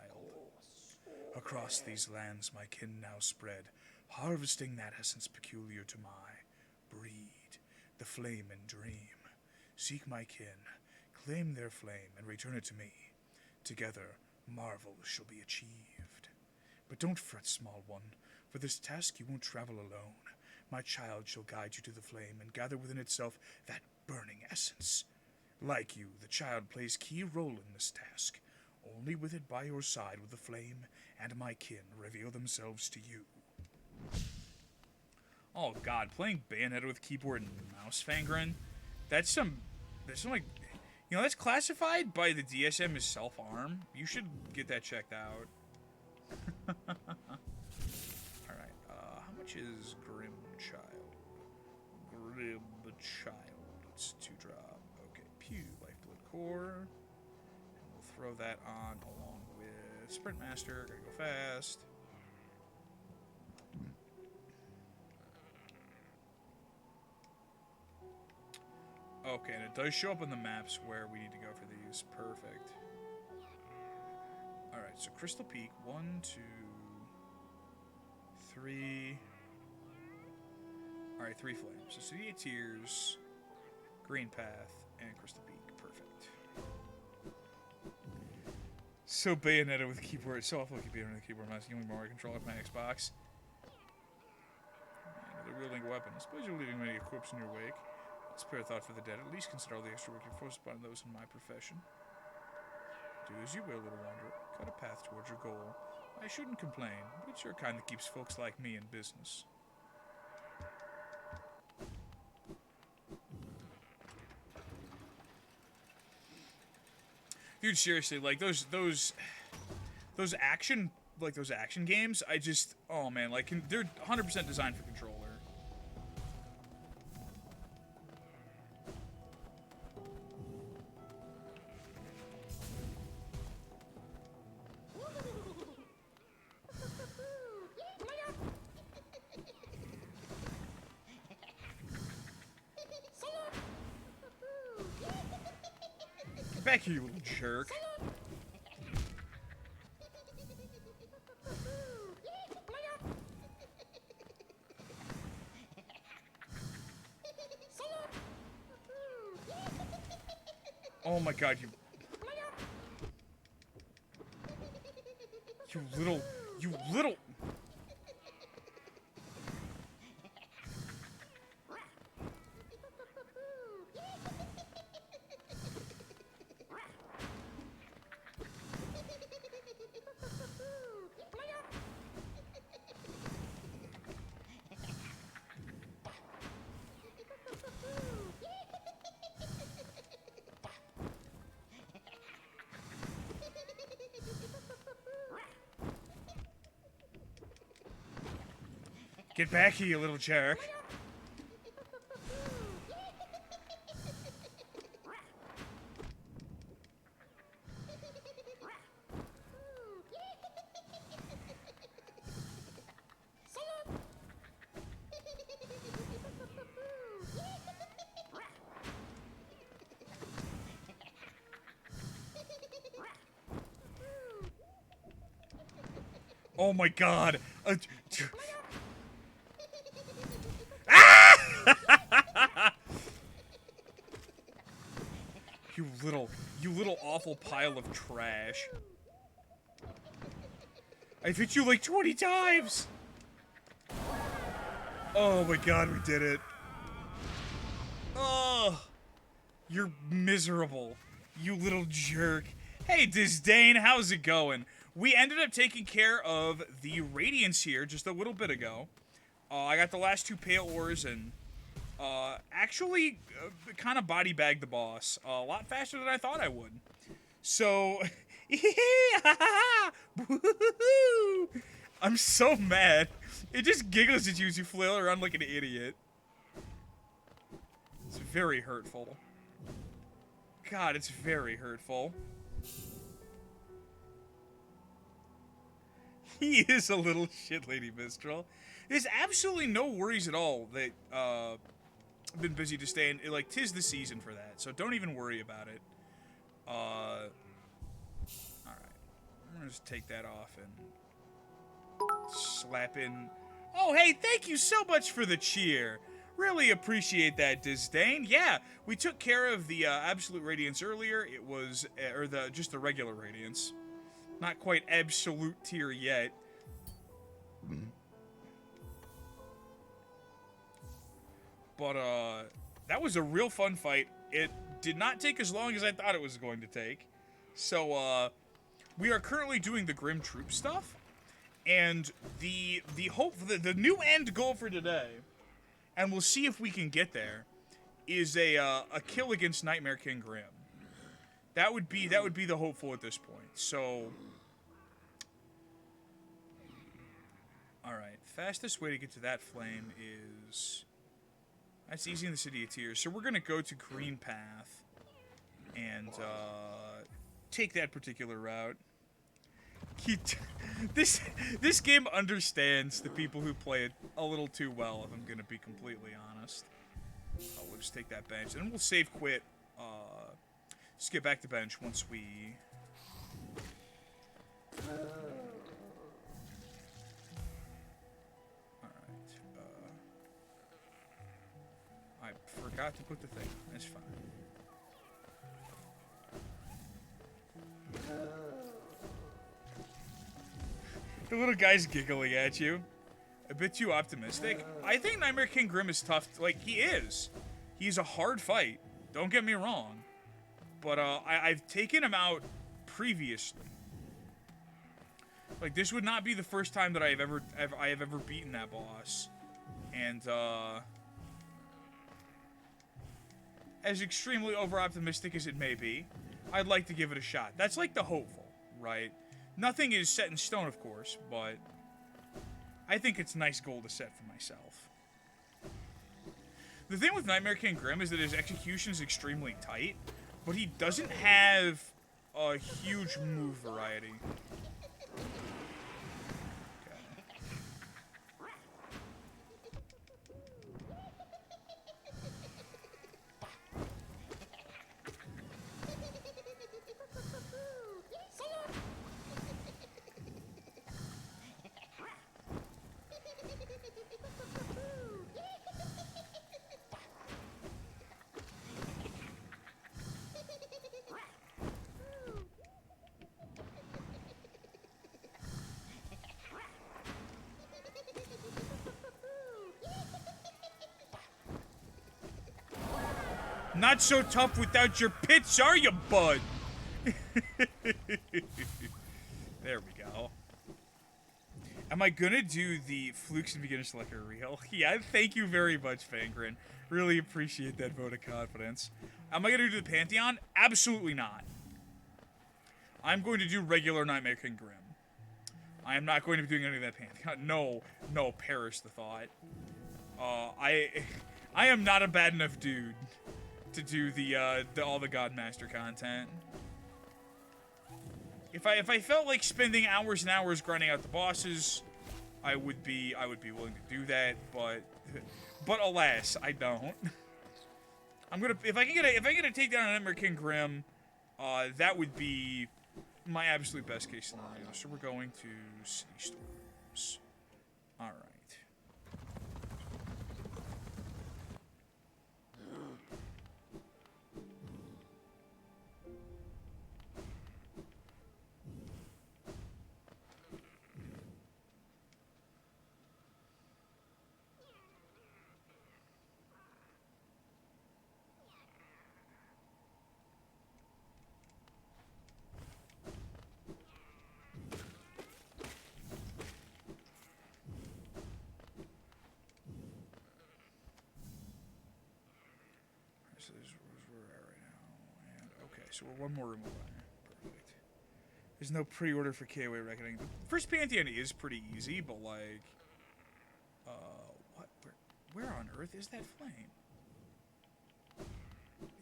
Across these lands my kin now spread, harvesting that essence peculiar to my breed, the flame and dream. Seek my kin, claim their flame, and return it to me. Together, marvels shall be achieved. But don't fret, small one, for this task you won't travel alone. My child shall guide you to the flame and gather within itself that burning essence. Like you, the child plays key role in this task. Only with it by your side will the flame and my kin reveal themselves to you. Oh god, playing Bayonetta with keyboard and mouse, Fangren? That's some like, you know, that's classified by the DSM as self-harm. You should get that checked out. Alright, how much is Grim Child? Grim Child. It's 2-drop. Okay, Pew, Lifeblood Core. And we'll throw that on along with Sprint Master. Gotta go fast. Okay, and it does show up on the maps where we need to go for these. Perfect. Alright, so Crystal Peak, 1, 2, 3. Alright, 3 flames. So City of Tears, Green Path, and Crystal Peak. Perfect. So Bayonetta with keyboard. So awful with Bayonetta with keyboard mouse. The only more I control with my Xbox. Another wielding weapon. I suppose you're leaving many equips in your wake. Spare thought for the dead. At least consider all the extra work you're forced upon those in my profession. Do as you will, little wanderer. Cut a path towards your goal. I shouldn't complain, but it's your kind that keeps folks like me in business. Dude, seriously, like those action like those action games. I just, oh man, like they're 100% designed for controller. Get back here, you little jerk. Oh my god, you little. Get back here, you little jerk. Oh my god. You little awful pile of trash. I've hit you like 20 times! Oh my god, we did it. Oh, you're miserable. You little jerk. Hey, Disdain, how's it going? We ended up taking care of the Radiance here just a little bit ago. I got the last 2 Pale Ores and actually kind of body bagged the boss a lot faster than I thought I would. So, I'm so mad. It just giggles at you as you flail around like an idiot. It's very hurtful. God, it's very hurtful. He is a little shit, Lady Mistral. There's absolutely no worries at all that I've been busy to stay in. Like, 'tis the season for that, so don't even worry about it. Alright. I'm gonna just take that off and slap in. Oh, hey, thank you so much for the cheer. Really appreciate that, Disdain. Yeah, we took care of the Absolute Radiance earlier. It was, or just the regular Radiance. Not quite Absolute tier yet. But, that was a real fun fight. It did not take as long as I thought it was going to take. So, we are currently doing the Grim Troop stuff. And the hope, the new end goal for today, and we'll see if we can get there, is a kill against Nightmare King Grim. That would be the hopeful at this point. So, alright, fastest way to get to that flame is... That's easy in the City of Tears. So we're going to go to Green Path and take that particular route. This game understands the people who play it a little too well, if I'm going to be completely honest. We'll just take that bench, and we'll save quit. Just get back to bench once we... I forgot to put the thing on. It's fine. The little guy's giggling at you. A bit too optimistic. I think Nightmare King Grim is tough. Like, he is. He's a hard fight. Don't get me wrong. But, I've taken him out previously. Like, this would not be the first time that I have ever beaten that boss. And, as extremely over-optimistic as it may be, I'd like to give it a shot. That's like the hopeful, right? Nothing is set in stone, of course, but I think it's nice goal to set for myself. The thing with Nightmare King Grim is that his execution is extremely tight, but he doesn't have a huge move variety. Not so tough without your pits, are you, bud? There we go. Am I gonna do the Flukes and Beginner Selector reel? Yeah, thank you very much, Fangren. Really appreciate that vote of confidence. Am I gonna do the Pantheon? Absolutely not. I'm going to do regular Nightmare King Grim. I am not going to be doing any of that Pantheon. No, perish the thought. I am not a bad enough dude to do the all the Godmaster content. If I felt like spending hours and hours grinding out the bosses, I would be willing to do that, but alas, I don't. I'm gonna if I can get a takedown on Nightmare King Grim, that would be my absolute best case scenario. So we're going to City Storms. All right. So this is where we're at right now. And okay, so we're one more room away. Perfect. There's no pre-order for KOA Reckoning. The first Pantheon is pretty easy, but like, what? Where on earth is that flame?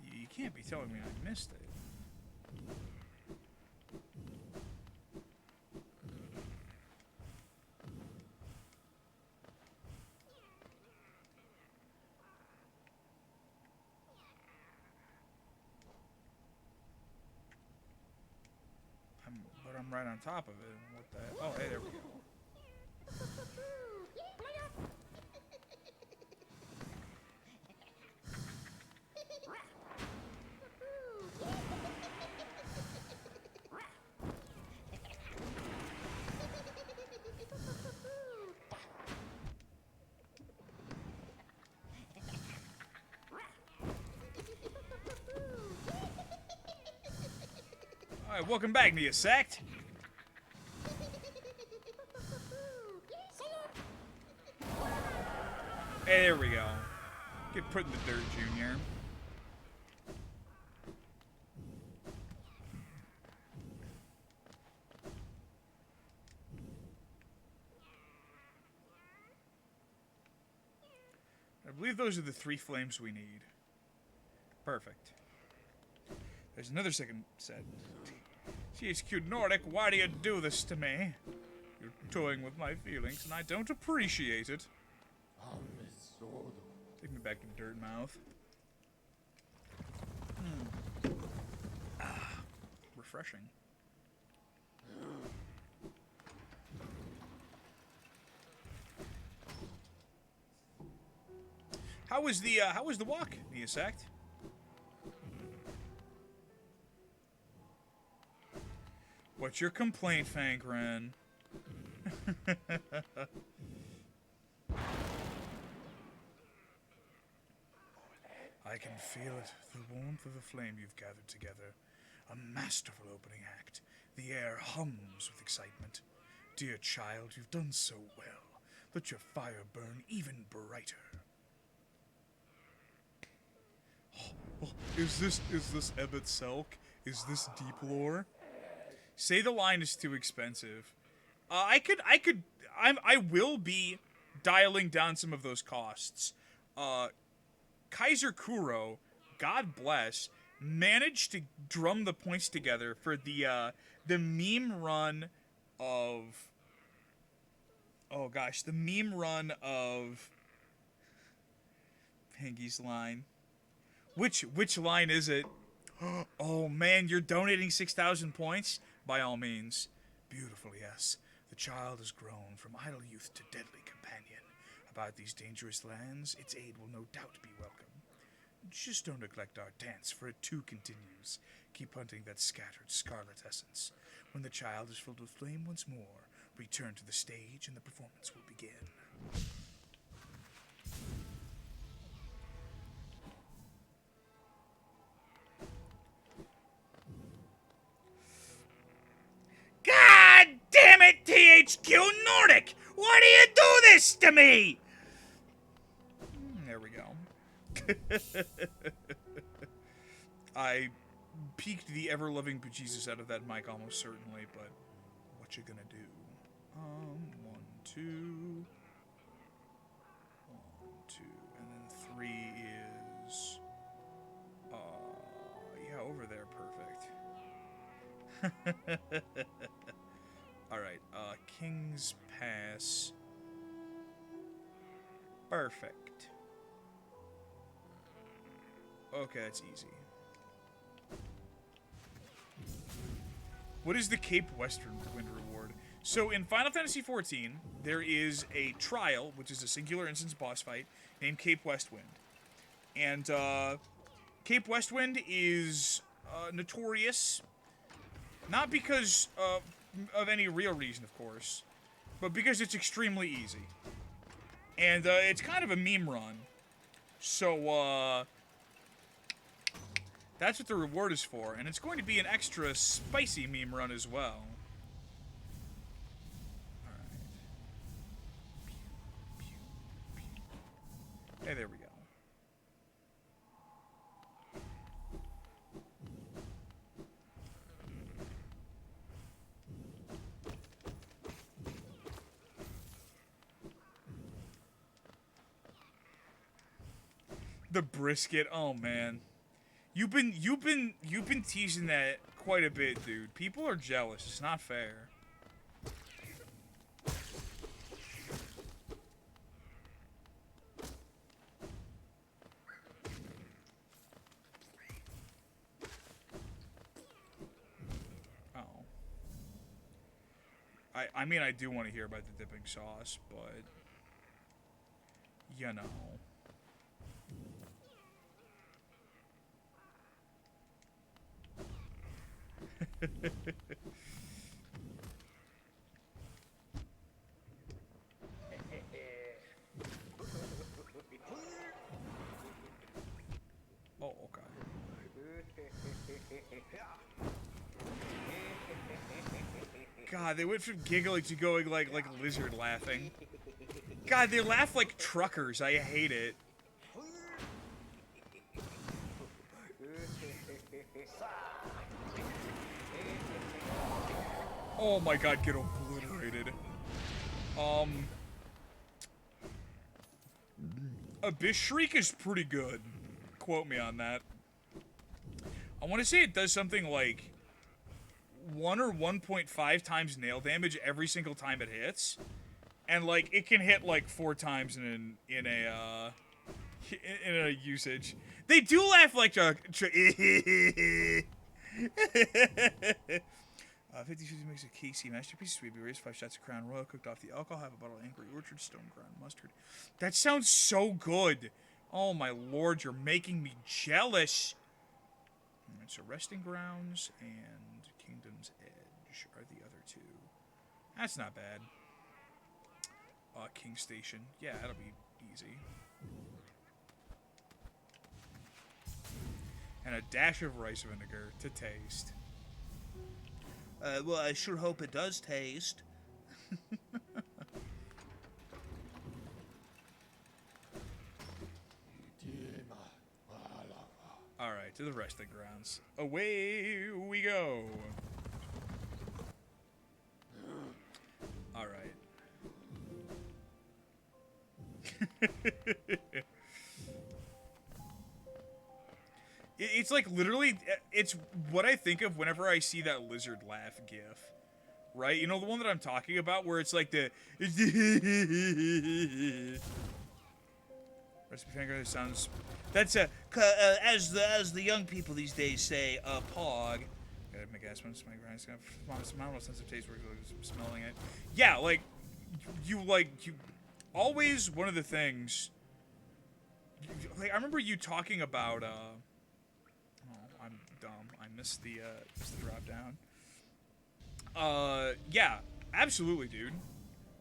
You can't be telling me I missed it. But I'm right on top of it. What the? Oh, hey, there we go. All right, welcome back, Nia Sect. Hey, there we go. Get put in the dirt, Junior. I believe those are the 3 flames we need. Perfect. There's another second set. GHQ Nordic, why do you do this to me? You're toying with my feelings, and I don't appreciate it. Take me back to Dirt Mouth. Refreshing. How was the walk, Nia Sect? What's your complaint, Fangren? I can feel it, the warmth of the flame you've gathered together. A masterful opening act. The air hums with excitement. Dear child, you've done so well. Let your fire burn even brighter. Oh, is this Ebit Selk? Is this deep lore? Say the line is too expensive. I will be dialing down some of those costs. Kaiser Kuro, God bless, managed to drum the points together for the meme run of... Oh gosh, the meme run of... Pengy's line. Which line is it? Oh man, you're donating 6,000 points? By all means. Beautiful, yes. The child has grown from idle youth to deadly companion. About these dangerous lands, its aid will no doubt be welcome. Just don't neglect our dance, for it too continues. Keep hunting that scattered scarlet essence. When the child is filled with flame once more, return to the stage and the performance will begin. God damn it, THQ Nordic! Why do you do this to me? There we go. I peaked the ever-loving bejesus out of that mic almost certainly, but what you gonna do? 1, 2... 1, 2, and then 3 is... yeah, over there, perfect. Alright, King's Pass. Perfect. Okay, that's easy. What is the Cape Western Wind reward? So in Final Fantasy XIV, there is a trial, which is a singular instance boss fight, named Cape Westwind. And Cape Westwind is notorious, not because of any real reason, of course, but because it's extremely easy. And it's kind of a meme run. So, that's what the reward is for, and it's going to be an extra spicy meme run as well. Alright. Hey, there we go. The brisket, oh man. You've been teasing that quite a bit, dude. People are jealous. It's not fair. Oh. I mean, I do want to hear about the dipping sauce, but you know. Oh, okay. God, they went from giggling to going like lizard laughing. God, they laugh like truckers. I hate it. Oh my god, get obliterated. Abyss Shriek is pretty good. Quote me on that. I want to say it does something like 1 or 1.5 times nail damage every single time it hits. And like, it can hit like 4 times in a usage. They do laugh like 50-50 makes a KC masterpiece. Sweet berries, 5 shots of Crown Royal, cooked off the alcohol, have a bottle of Angry Orchard, stone ground mustard. That sounds so good. Oh my lord, you're making me jealous. Alright, so Resting Grounds and Kingdom's Edge are the other 2. That's not bad. King Station. Yeah, that'll be easy. And a dash of rice vinegar to taste. Well, I sure hope it does taste. Alright, to the resting grounds. Away we go. All right. It's like literally, it's what I think of whenever I see that lizard laugh gif. Right? You know the one that I'm talking about where it's like the recipe finger sounds that's a as the young people these days say a pog. Gotta make ass my grind smell sense of taste where smelling it. Yeah, like you always one of the things like I remember you talking about oh, I'm dumb. I missed the drop down. Yeah, absolutely, dude.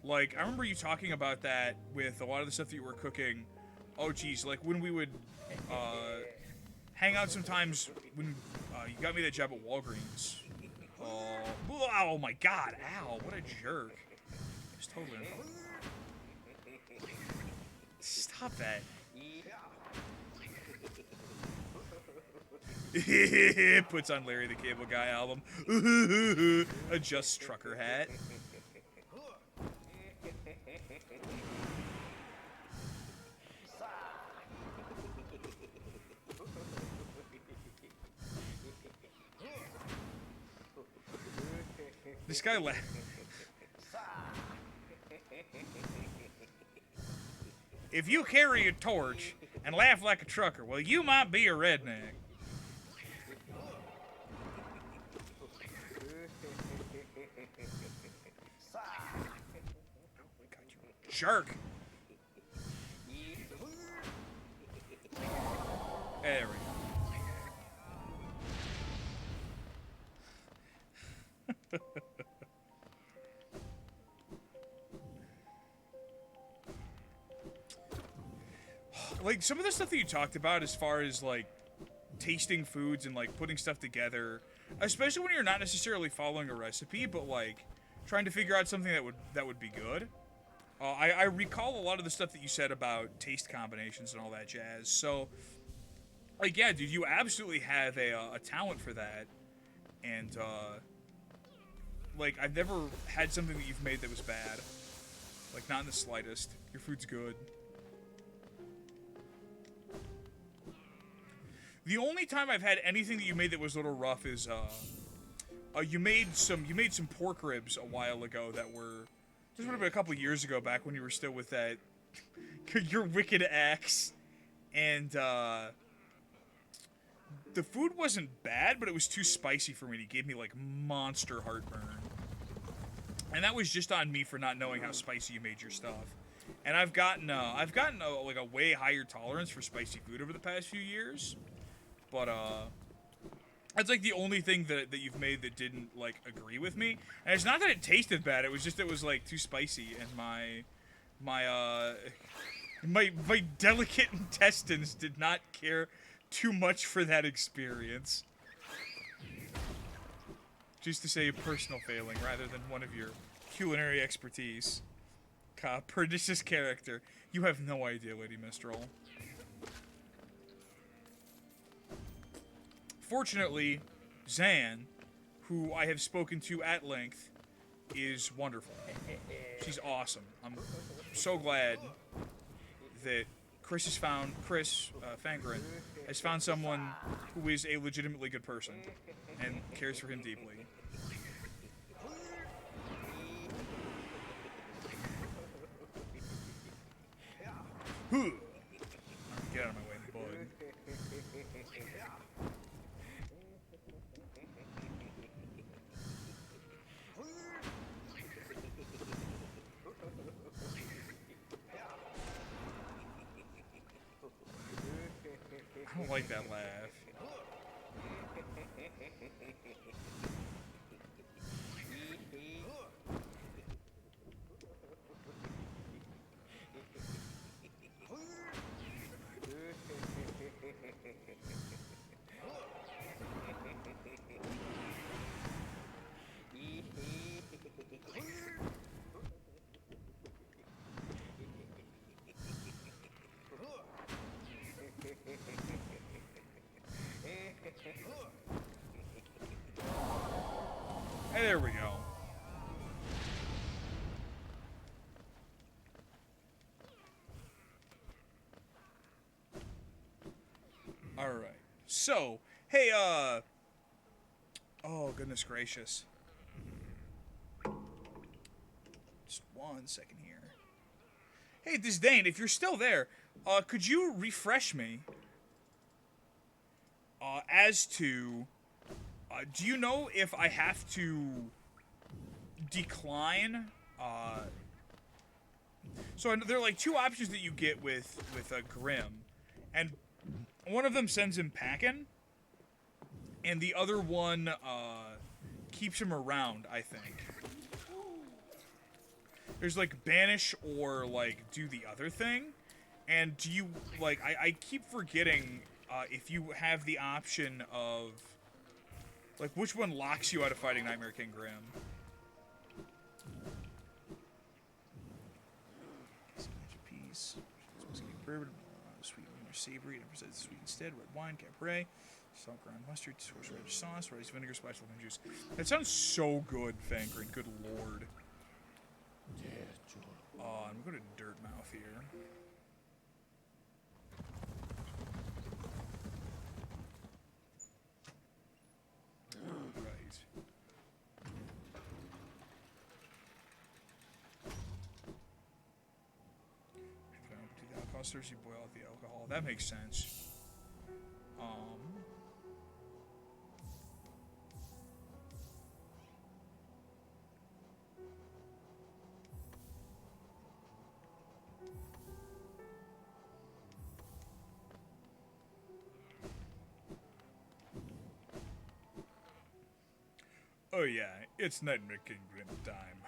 Like, I remember you talking about that with a lot of the stuff that you were cooking. Oh, geez, like when we would, hang out sometimes when, you got me that job at Walgreens. Oh my god, ow, what a jerk. It's totally unfair. Stop that. Puts on Larry the Cable Guy album. Adjusts trucker hat. This guy If you carry a torch and laugh like a trucker, well, you might be a redneck. Jerk. There we go. Like, some of the stuff that you talked about as far as, like, tasting foods and, like, putting stuff together, especially when you're not necessarily following a recipe, but, like, trying to figure out something that would be good. I recall a lot of the stuff that you said about taste combinations and all that jazz. So, like, yeah, dude, you absolutely have a talent for that. And, like, I've never had something that you've made that was bad. Like, not in the slightest. Your food's good. The only time I've had anything that you made that was a little rough is, you made some pork ribs a while ago that were... This would have been a couple years ago, back when you were still with that, your wicked ex, and the food wasn't bad, but it was too spicy for me. It gave me like monster heartburn, and that was just on me for not knowing how spicy you made your stuff. And I've gotten like a way higher tolerance for spicy food over the past few years, but that's like the only thing that you've made that didn't like agree with me. And it's not that it tasted bad, it was just it was like too spicy, and my delicate intestines did not care too much for that experience. Just to say a personal failing rather than one of your culinary expertise. Pernicious character. You have no idea, Lady Mistral. Fortunately, Zan, who I have spoken to at length, is wonderful. She's awesome. I'm so glad that Chris Fangarin has found someone who is a legitimately good person and cares for him deeply. Get out of my way, bud. I don't like that laugh. Hey, there we go. So, hey, oh, goodness gracious. Just 1 second here. Hey, Disdain, if you're still there, could you refresh me as to, do you know if I have to decline, so there are like 2 options that you get with Grim, and one of them sends him packing, and the other one keeps him around, I think. There's like banish or like do the other thing, and do you like I keep forgetting if you have the option of like which one locks you out of fighting Nightmare King Grim. Peace. Sweet, more savory, emphasize sweet instead. Red wine, Capre, salt ground mustard, horseradish sauce, rice vinegar, spiced lemon juice. That sounds so good, Fangren. Good lord. I'm going to Dirt Mouth here. Right. Do the alcohol stirs, you boil out the alcohol. That makes sense. Oh yeah, it's Nightmare King Grim time.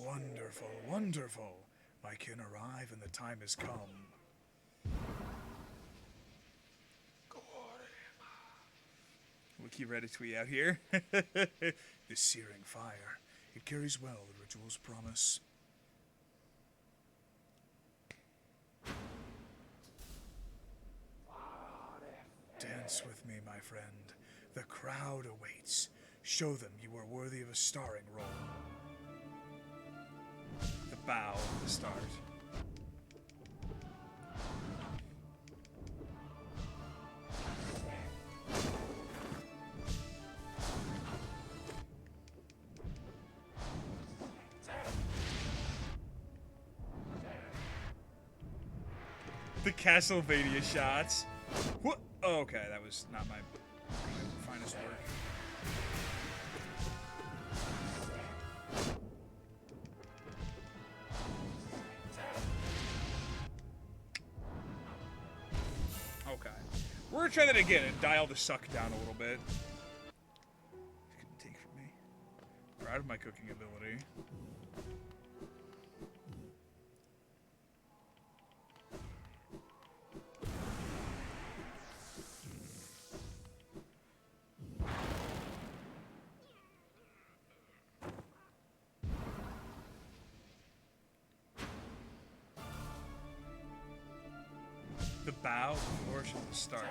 Wonderful, wonderful. My kin arrive and the time has come. We'll keep Ratatouille out here. The searing fire. It carries well the ritual's promise. Dance with me, my friend. The crowd awaits. Show them you are worthy of a starring role. The bow of the start. The Castlevania shots. What? Oh, okay, that was not my finest work. Okay. We're gonna try that again and dial the suck down a little bit. Couldn't take from me. Proud of my cooking ability. The bow, the flourish, and the start.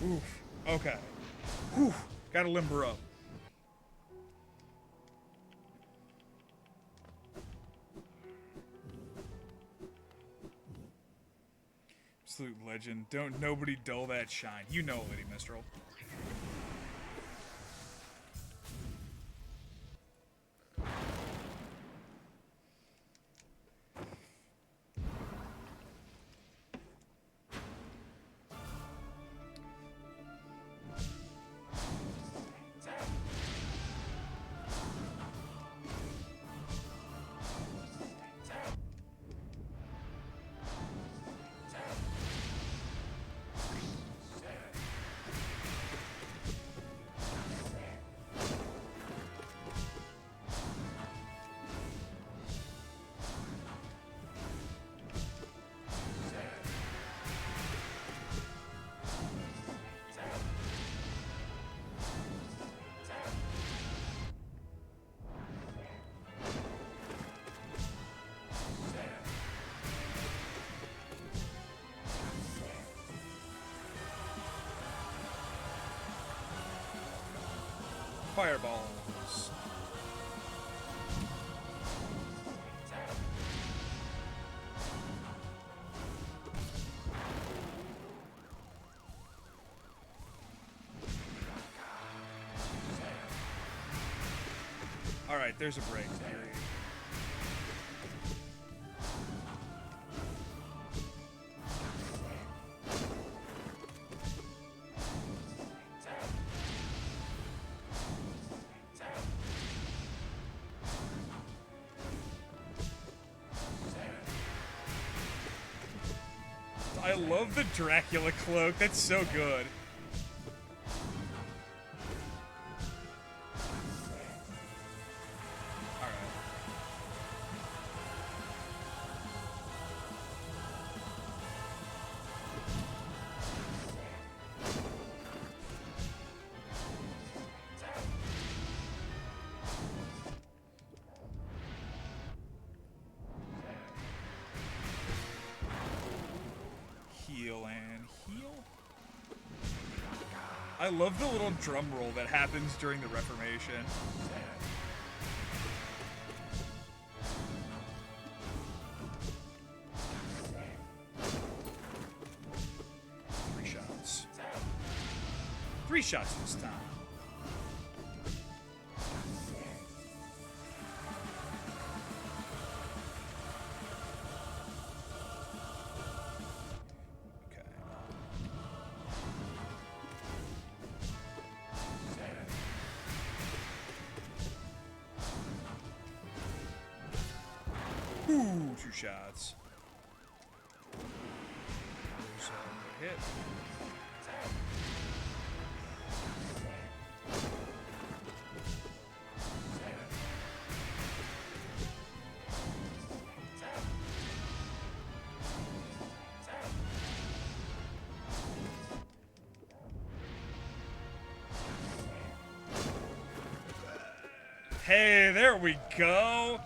Oof. Okay. Whew. Gotta limber up. Absolute legend. Don't nobody dull that shine. You know, Lady Mistral. Fireballs. All right, there's a break. Period. I love the Dracula cloak. That's so good. All right. Heal and heal. I love the little drum roll that happens during the Reformation. Three shots. Three shots this time. Ooh, two shots. There's a hit. Hey, there we go.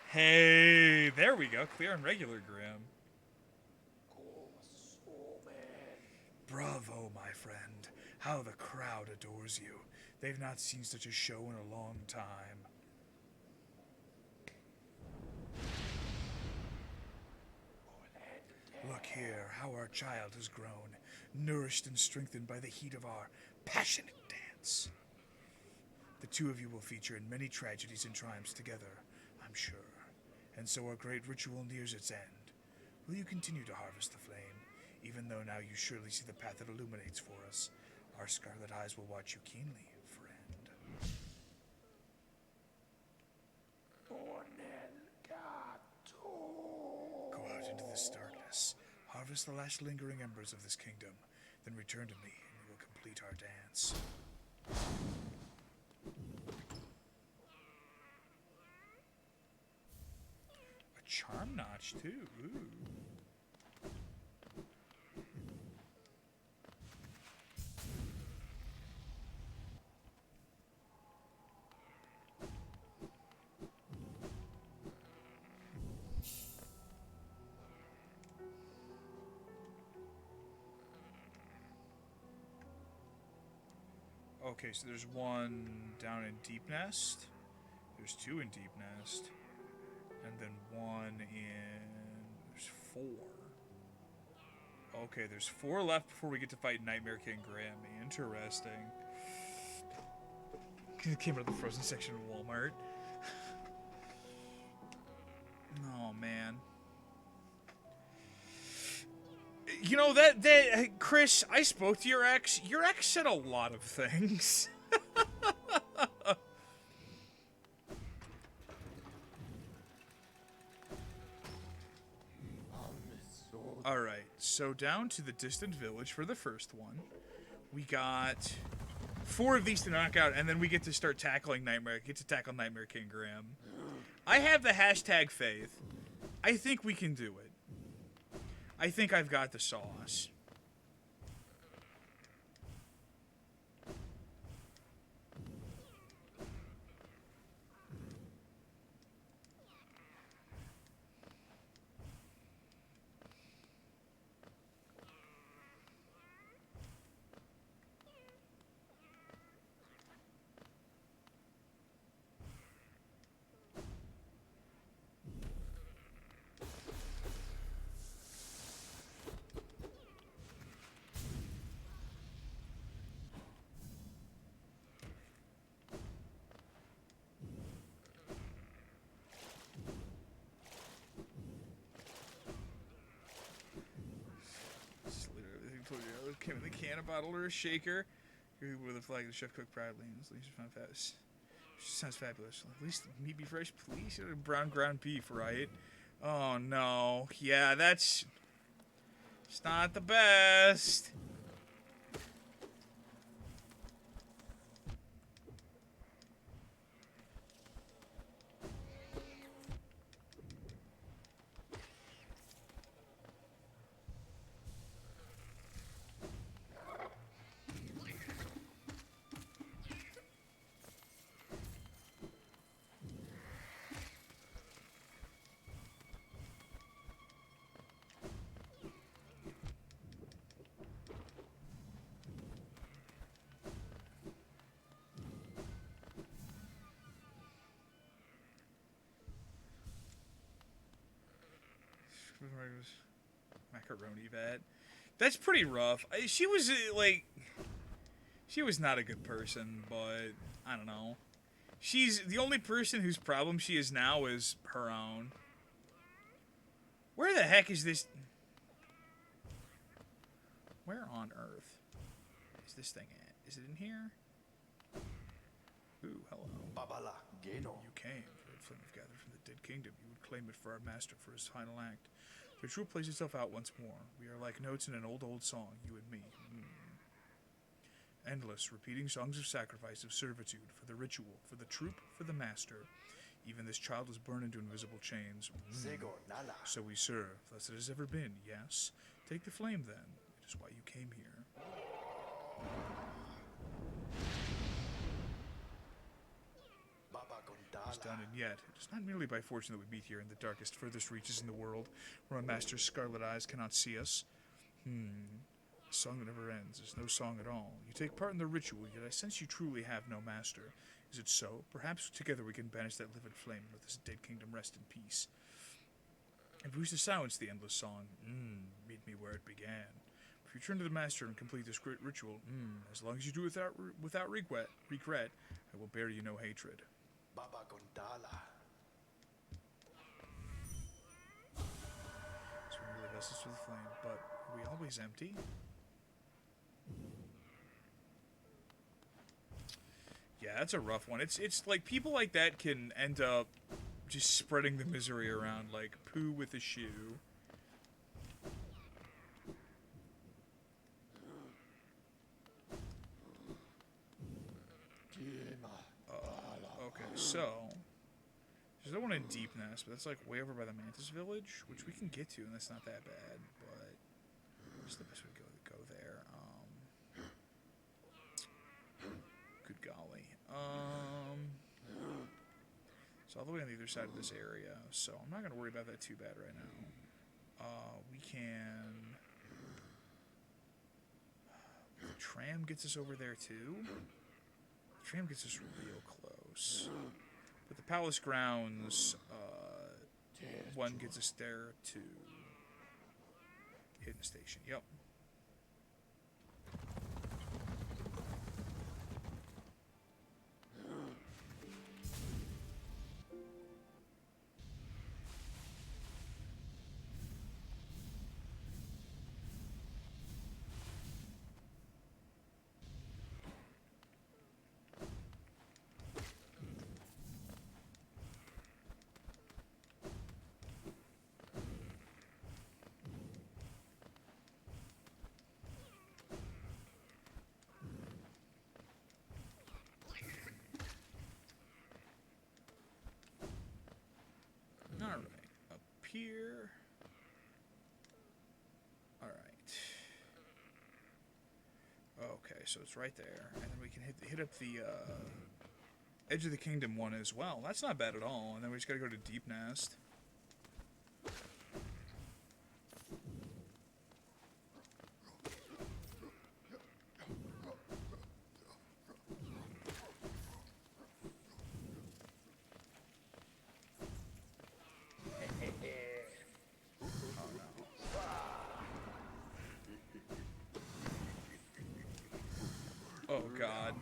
Hey, there we go. Clear and regular Grim. Bravo, my friend. How the crowd adores you. They've not seen such a show in a long time. Look here, how our child has grown, nourished and strengthened by the heat of our passionate dance. The two of you will feature in many tragedies and triumphs together, I'm sure. And so our great ritual nears its end. Will you continue to harvest the flame, even though now you surely see the path it illuminates for us? Our scarlet eyes will watch you keenly, friend. Go out into this darkness, harvest the last lingering embers of this kingdom, then return to me and we will complete our dance. A charm notch, too. Ooh. Okay, so there's one down in Deep Nest. There's two in Deep Nest. And then one in... There's four. Okay, there's four left before we get to fight Nightmare King Grammy. Interesting. Came out of the frozen section of Walmart. Oh, man. You know, that Chris, I spoke to your ex. Your ex said a lot of things. Alright, so down to the distant village for the first one. We got 4 of these to knock out, and then we get to start tackling Nightmare King Graham. I have the hashtag faith. I think we can do it. I think I've got the sauce. Came in the can, a bottle, or a shaker. With a flag, the chef cooked proudly. And this leaves found fast. Sounds fabulous. At least meat be fresh, please. Brown ground beef, right? Oh no. Yeah, it's not the best. Macaroni vat. That's pretty rough. She was she was not a good person, but I don't know. She's the only person whose problem she is now is her own. Where the heck is this? Where on earth is this thing at? Is it in here? Ooh, hello. Babala Geno. You came. Red flame have gathered from the dead kingdom. You would claim it for our master for his final act. The ritual plays itself out once more. We are like notes in an old song, you and me. Endless, repeating songs of sacrifice, of servitude, for the ritual, for the troop, for the master. Even this child was born into invisible chains. Sego Nala. So we serve, thus it has ever been, yes. Take the flame then. It is why you came here. Baba It's done, Gondala. and yet, it is not merely by fortune that we meet here in the darkest, furthest reaches in the world, where our master's scarlet eyes cannot see us. A song that never ends is no song at all. You take part in the ritual, yet I sense you truly have no master. Is it so? Perhaps together we can banish that livid flame and let this dead kingdom rest in peace. If we wish to silence the endless song, meet me where it began. If you turn to the master and complete this great ritual, as long as you do it without regret, I will bear you no hatred. Baba Gondala. So we really vessels for the flame, but are we always empty? Yeah, that's a rough one. It's like people like that can end up just spreading the misery around like poo with a shoe. Okay, so there's no one in Deep Nest, but that's like way over by the Mantis Village, which we can get to, and that's not that bad. But it's the best way to go there. Good golly. It's all the way on the other side of this area, so I'm not gonna worry about that too bad right now. We can. The tram gets us over there too. Tram gets us real close. But the palace grounds, one gets us there to Hidden Station. Yep. Alright, up here. Alright. Okay, so it's right there. And then we can hit up the Edge of the Kingdom one as well. That's not bad at all. And then we just gotta go to Deep Nest. Oh god.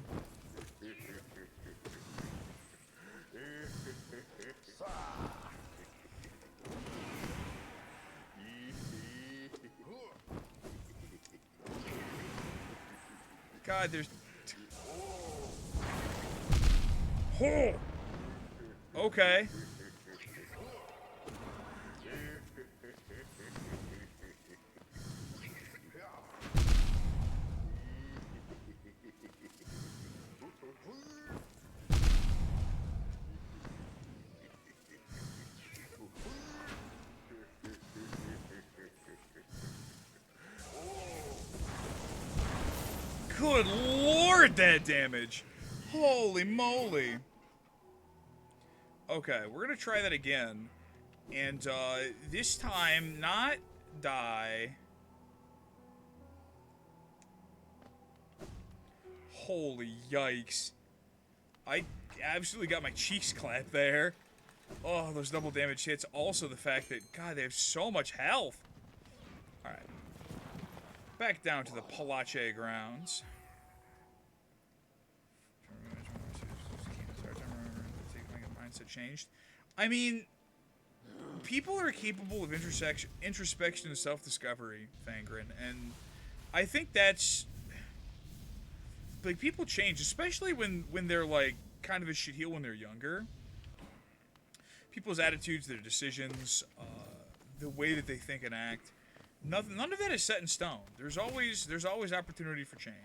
God, there's... Oh! Okay. Good lord, that damage! Holy moly! Okay, we're gonna try that again. And, this time, not die. Holy yikes. I absolutely got my cheeks clapped there. Oh, those double damage hits. Also the fact that, God, they have so much health. Alright. Back down to the Palace grounds. Mindset changed. I mean, people are capable of introspection and self-discovery, Thangren, and I think that's... Like, people change, especially when they're, like, kind of a shitheel when they're younger. People's attitudes, their decisions, the way that they think and act, none of that is set in stone. There's always opportunity for change.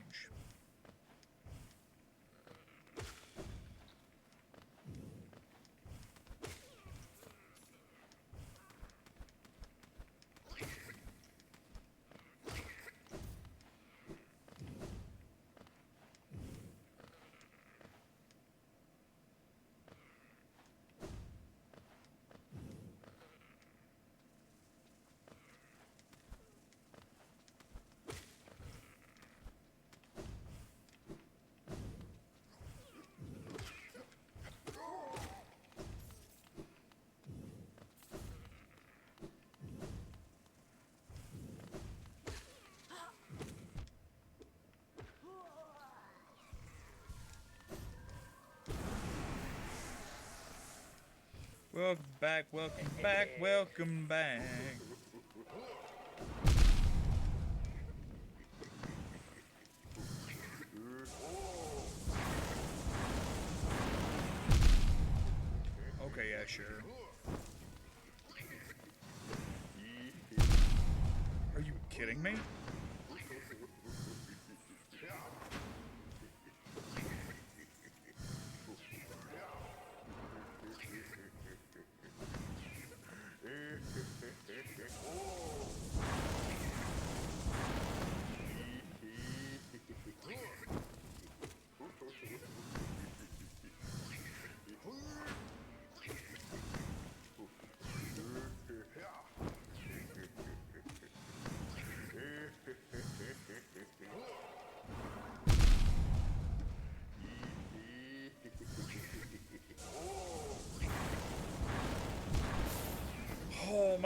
Welcome back, welcome back, welcome back. Okay, yeah, sure. Are you kidding me?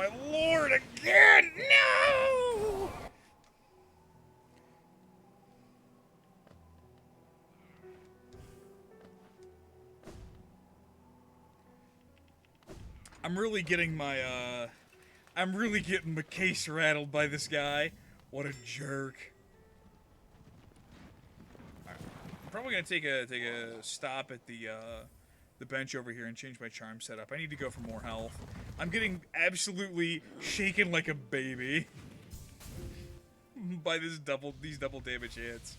my lord, again! No! I'm really getting my case rattled by this guy. What a jerk. Alright. I'm probably gonna take a stop at the bench over here and change my charm setup. I need to go for more health. I'm getting absolutely shaken like a baby by these double damage hits.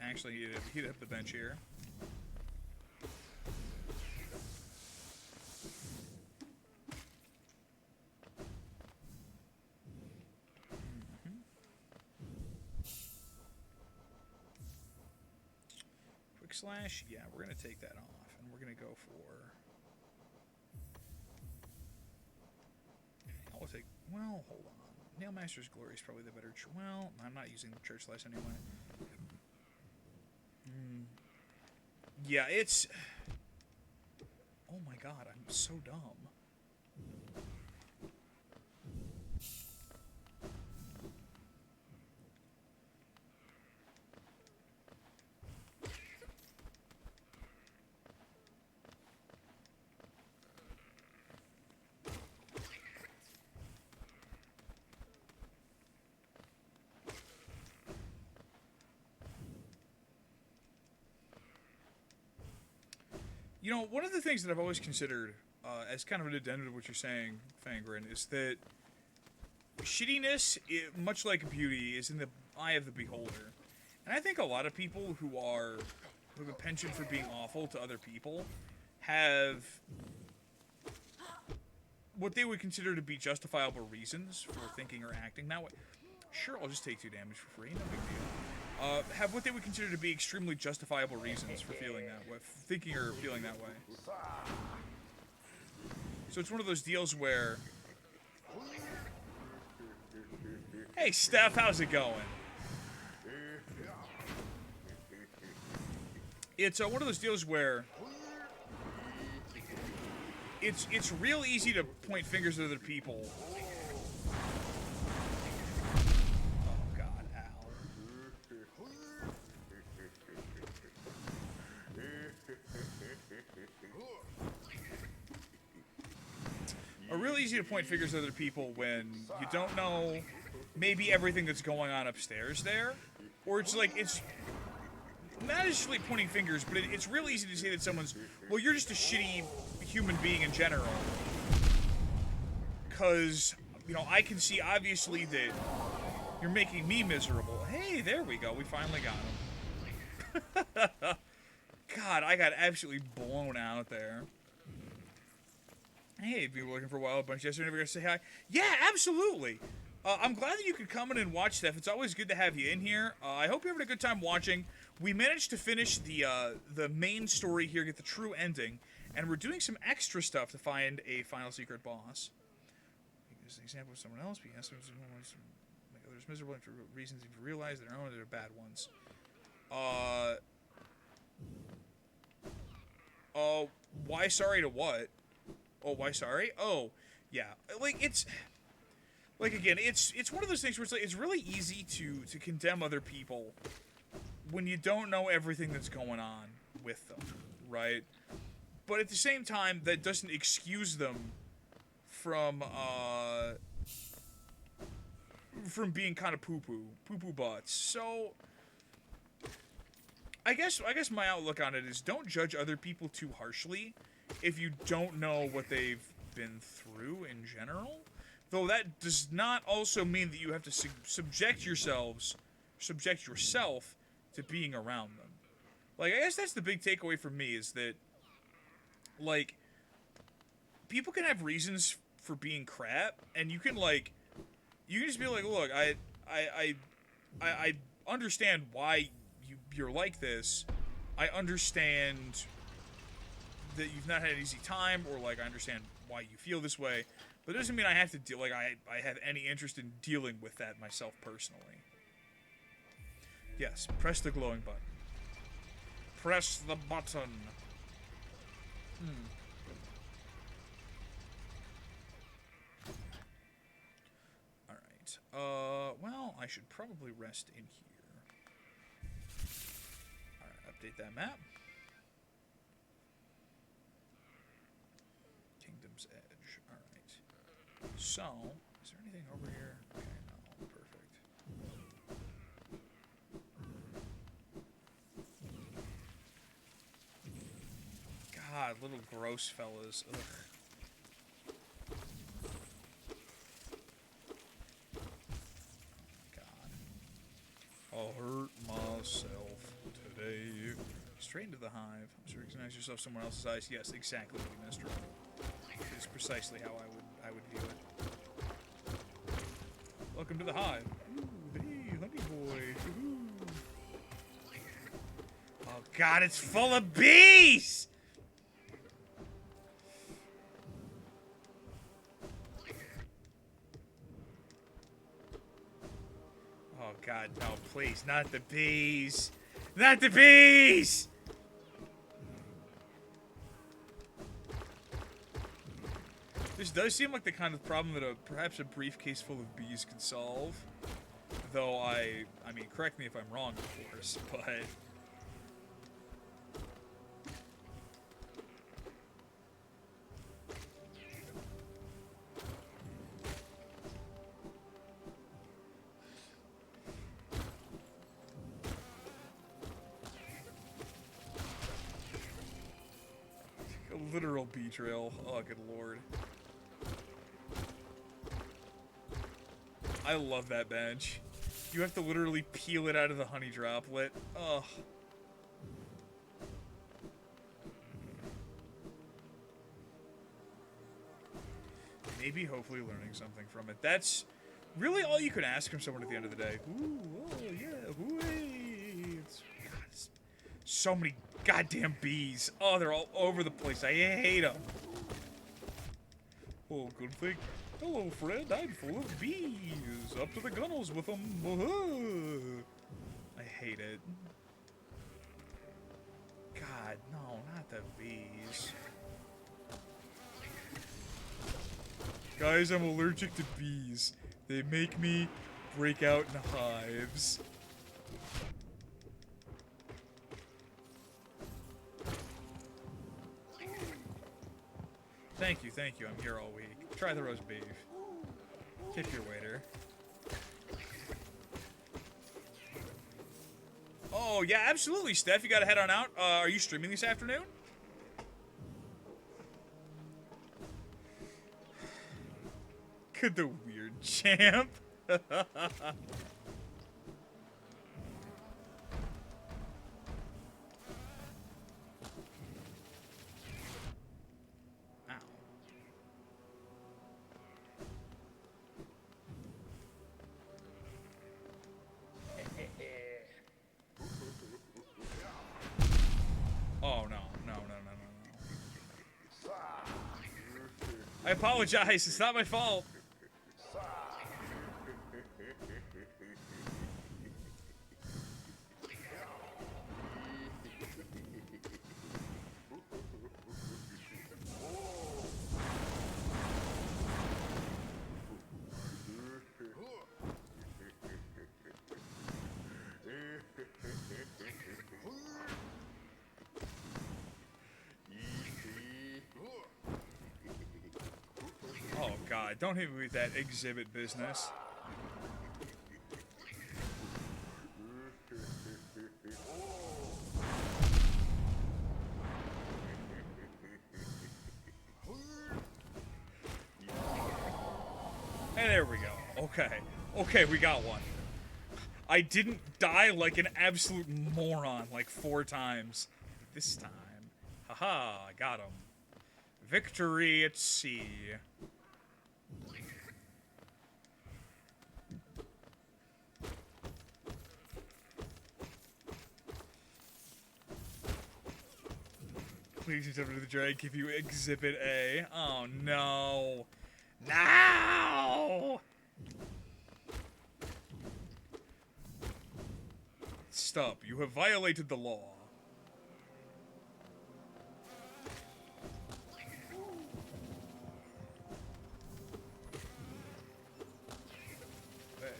Actually need to heat up the bench here. Quick slash, yeah, we're gonna take that off, and we're gonna go for. I'll take. Well, hold on. Nailmaster's Glory is probably the better. Well, I'm not using the Church Slice anyway. Yeah, it's... Oh my god, I'm so dumb. You know, one of the things that I've always considered as kind of an addendum to what you're saying, Fangren, is that shittiness, much like beauty, is in the eye of the beholder. And I think a lot of people who have a penchant for being awful to other people have what they would consider to be justifiable reasons for thinking or acting that way. Sure, I'll just take 2 damage for free, no big deal. Have what they would consider to be extremely justifiable reasons for feeling that way, thinking or feeling that way. So it's one of those deals where, hey Steph, how's it going? It's one of those deals where it's real easy to point fingers at other people. Real easy to point fingers at other people when you don't know maybe everything that's going on upstairs there, or it's like it's not necessarily pointing fingers, but it's real easy to say that someone's, well, you're just a shitty human being in general, because you know I can see obviously that you're making me miserable. Hey, there we go, we finally got him. God, I got absolutely blown out there. Hey, if you were looking for a Wild Bunch yesterday, never gonna say hi. Yeah, absolutely. I'm glad that you could come in and watch stuff. It's always good to have you in here. I hope you're having a good time watching. We managed to finish the main story here, get the true ending, and we're doing some extra stuff to find a final secret boss. Here's an example of someone else. We asked them to make others miserable for reasons you've realized their own, they're bad ones. Why sorry to what? Oh, why sorry? Oh, yeah. Like, it's... Like, again, it's one of those things where it's really easy to condemn other people when you don't know everything that's going on with them, right? But at the same time, that doesn't excuse them from being kind of poo-poo butts. So, I guess my outlook on it is don't judge other people too harshly if you don't know what they've been through in general. Though that does not also mean that you have to subject yourself to being around them. Like, I guess that's the big takeaway for me, is that, like, people can have reasons for being crap, and you can just be like, look, I understand why you're like this, I understand that you've not had an easy time, or like I understand why you feel this way, but it doesn't mean I have to deal. Like I have any interest in dealing with that myself personally. Yes, press the glowing button. Press the button. Alright. Well, I should probably rest in here. Alright, update that map. Kingdom's Edge. Alright. So, is there anything over here? Okay, no. Perfect. God, little gross fellas. Ugh. I'll hurt myself today. Straight into the hive. Must recognize yourself somewhere else's eyes. Yes, exactly what you missed. It's precisely how I would view it. Welcome to the hive. Ooh, hey, honey boy. Ooh. Oh God, it's full of bees! Oh God, no, please, not the bees! Not the bees! This does seem like the kind of problem that perhaps a briefcase full of bees could solve. Though I mean, correct me if I'm wrong, of course, but... A literal bee trail. Oh, good lord. I love that bench. You have to literally peel it out of the honey droplet. Ugh. Maybe, hopefully, learning something from it. That's really all you could ask from someone at the end of the day. Ooh, oh, yeah, hooey. God, it's so many goddamn bees. Oh, they're all over the place. I hate them. Oh, good thing. Hello, friend. I'm full of bees. Up to the gunnels with them. I hate it. God, no, not the bees. Guys, I'm allergic to bees. They make me break out in hives. Thank you, thank you. I'm here all week. Try the roast beef. Tip your waiter. Oh, yeah, absolutely, Steph. You gotta head on out. Are you streaming this afternoon? Good, the weird champ. Oh, no. I apologize. It's not my fault. Oh, God. Don't hit me with that exhibit business. And there we go. Okay. Okay, we got one. I didn't die like an absolute moron like 4 times. This time. Haha, I got him. Victory at sea. Ladies and gentlemen, the drag give you Exhibit A. Oh no. No! Stop. You have violated the law. Hey.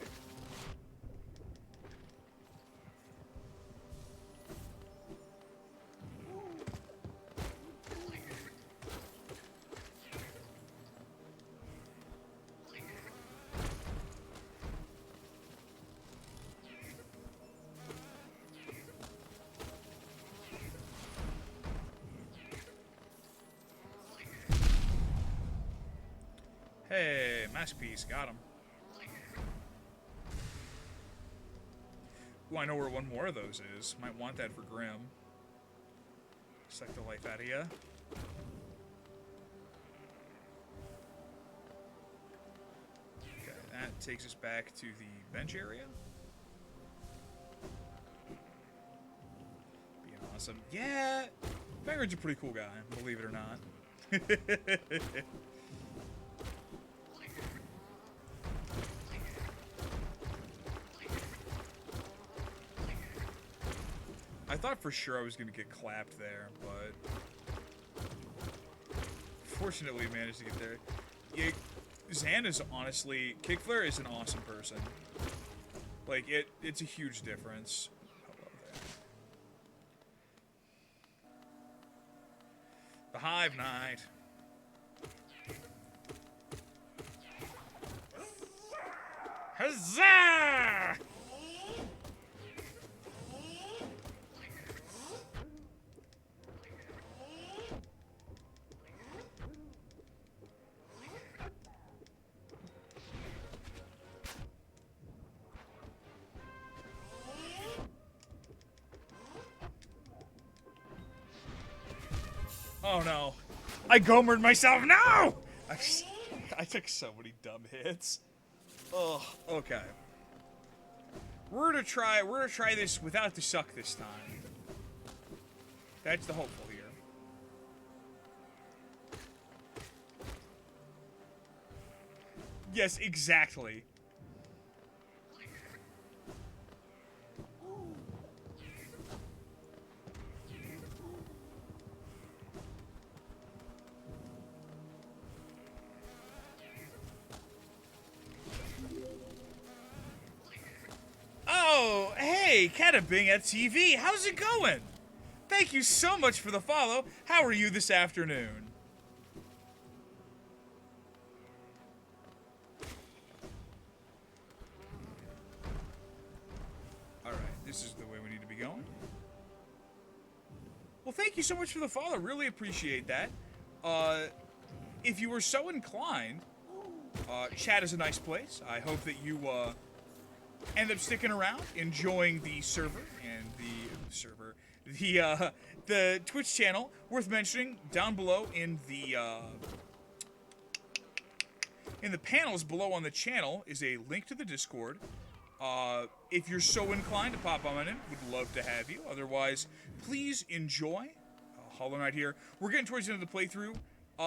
Hey, masterpiece, got him. Ooh, I know where one more of those is. Might want that for Grim. Suck the life out of ya. Okay, that takes us back to the bench area. Being awesome. Yeah, Vanguard's a pretty cool guy, believe it or not. I thought for sure I was going to get clapped there, but fortunately managed to get there. Yeah, Zan is honestly... Kickflare is an awesome person. Like, it's a huge difference. Hello there. The Hive Knight. Huzzah! Oh no. I gomered myself. No! I took so many dumb hits. Ugh, okay. We're gonna try this without the suck this time. That's the hopeful here. Yes, exactly. Oh, hey, Catabing at TV. How's it going? Thank you so much for the follow. How are you this afternoon? Alright, this is the way we need to be going. Well, thank you so much for the follow. Really appreciate that. If you were so inclined, chat is a nice place. I hope that you, end up sticking around, enjoying the server and the Twitch channel. Worth mentioning, down below in the panels below on the channel is a link to the Discord. If you're so inclined to pop on in, would love to have you. Otherwise, please enjoy Hollow Knight here. We're getting towards the end of the playthrough.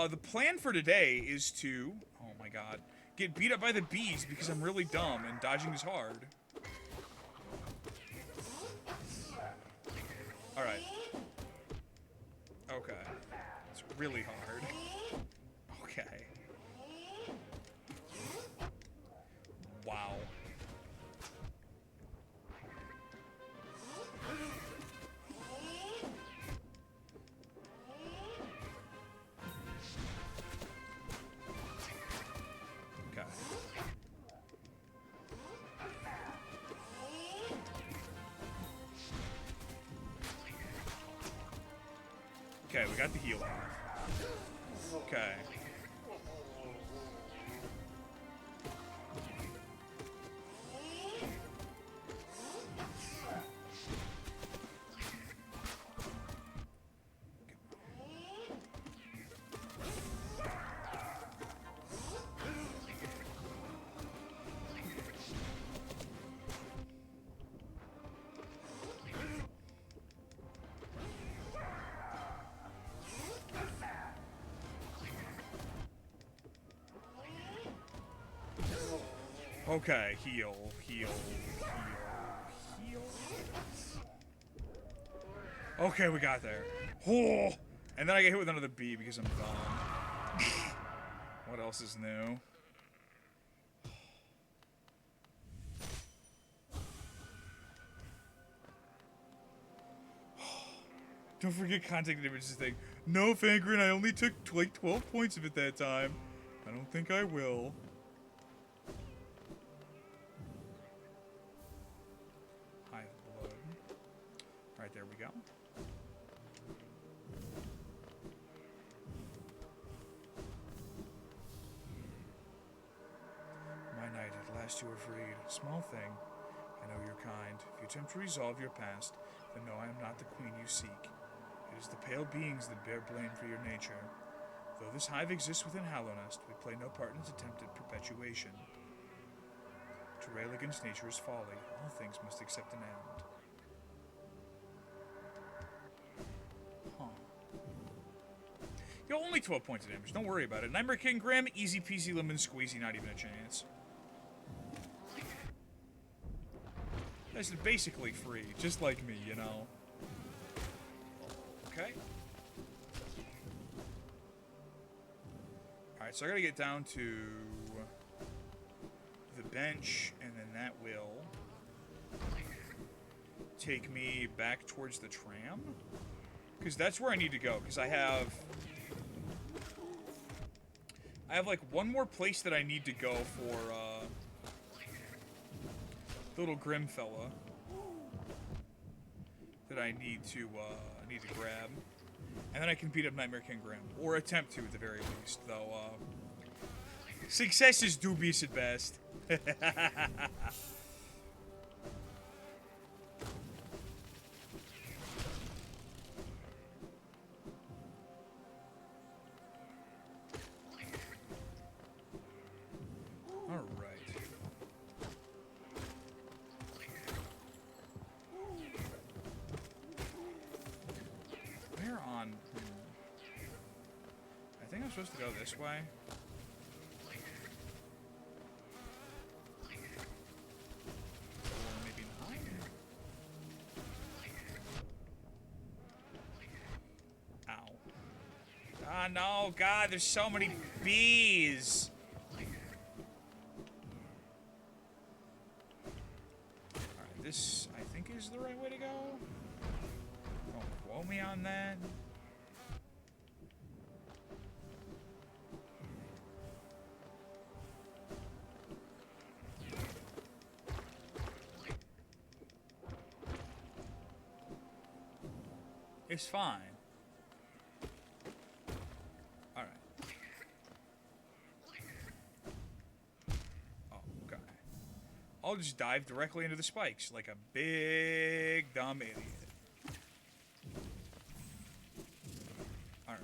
The plan for today is to, oh my god, get beat up by the bees because I'm really dumb and dodging is hard. Alright. Okay. It's really hard. Okay. Wow. Okay. Okay, we got the heal off. Okay. Okay, heal, heal, heal, heal. Okay, we got there. Oh! And then I get hit with another bee because I'm dumb. What else is new? Don't forget contact images thing. No, Fangren, I only took like 12 points of it that time. I don't think I will. Hive blood. Alright, there we go. My knight, at last you are freed. Small thing. I know you're kind. If you attempt to resolve your past, then know I am not the queen you seek. It is the pale beings that bear blame for your nature. Though this hive exists within Hallownest, we play no part in its attempted perpetuation. To rail against nature is folly. All things must accept an end. Huh. Yo, only 12 points of damage. Don't worry about it. Nightmare King Grim, easy peasy lemon squeezy, not even a chance. That's basically free, just like me, you know. Okay. Alright, so I gotta get down to the bench, and then that will take me back towards the tram. Because that's where I need to go, because I have like one more place that I need to go for the little Grim fella that I need to grab, and then I can beat up Nightmare King Grim, or attempt to at the very least. Though success is dubious at best. Supposed to go this way. Or maybe not. Ow. Ah, no, God, there's so many bees. Alright, this, I think, is the right way to go. Don't quote me on that. It's fine. Alright. Oh, okay. I'll just dive directly into the spikes like a big dumb idiot. Alright.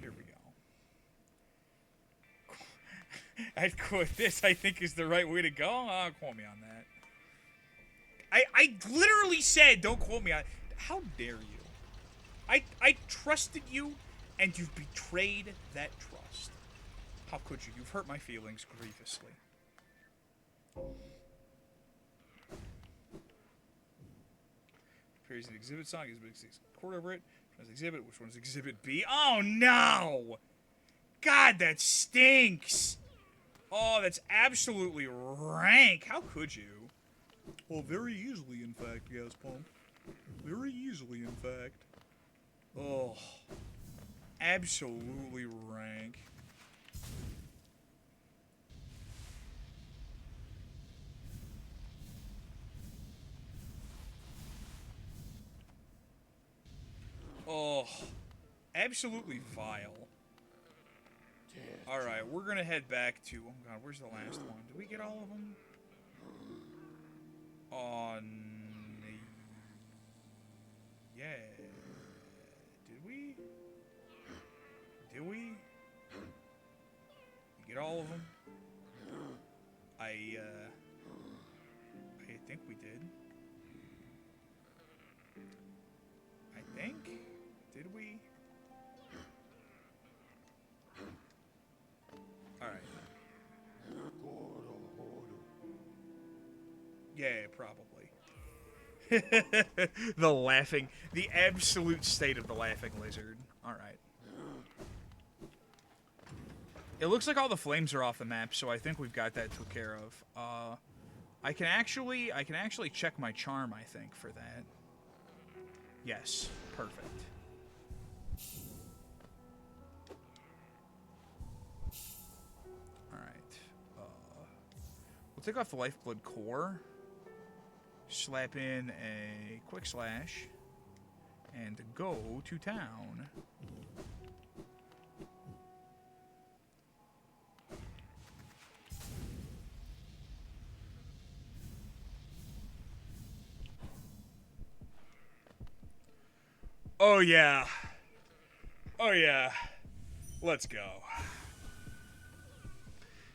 Here we go. This, I think, is the right way to go. Quote me on that. I literally said, don't quote me on it. How dare you? I trusted you, and you've betrayed that trust. How could you? You've hurt my feelings grievously. Prepares an exhibit song. Exhibit 6. Record over it. Which one's exhibit? Which one's exhibit B? Oh, no! God, that stinks! Oh, that's absolutely rank. How could you? Well, very easily, in fact, Gaspump. Very easily, in fact. Oh. Absolutely rank. Oh. Absolutely vile. Alright, we're gonna head back to... Oh, God, where's the last one? Did we get all of them? Yeah. Did we? Did we? Get all of them? I think we did. I think? Did we? Alright. Yeah, probably. The absolute state of the laughing lizard. Alright. It looks like all the flames are off the map, so I think we've got that took care of. I can actually check my charm, I think, for that. Yes, perfect. Alright. We'll take off the Lifeblood Core. Slap in a Quick Slash. And go to town. Oh yeah. Oh yeah. Let's go.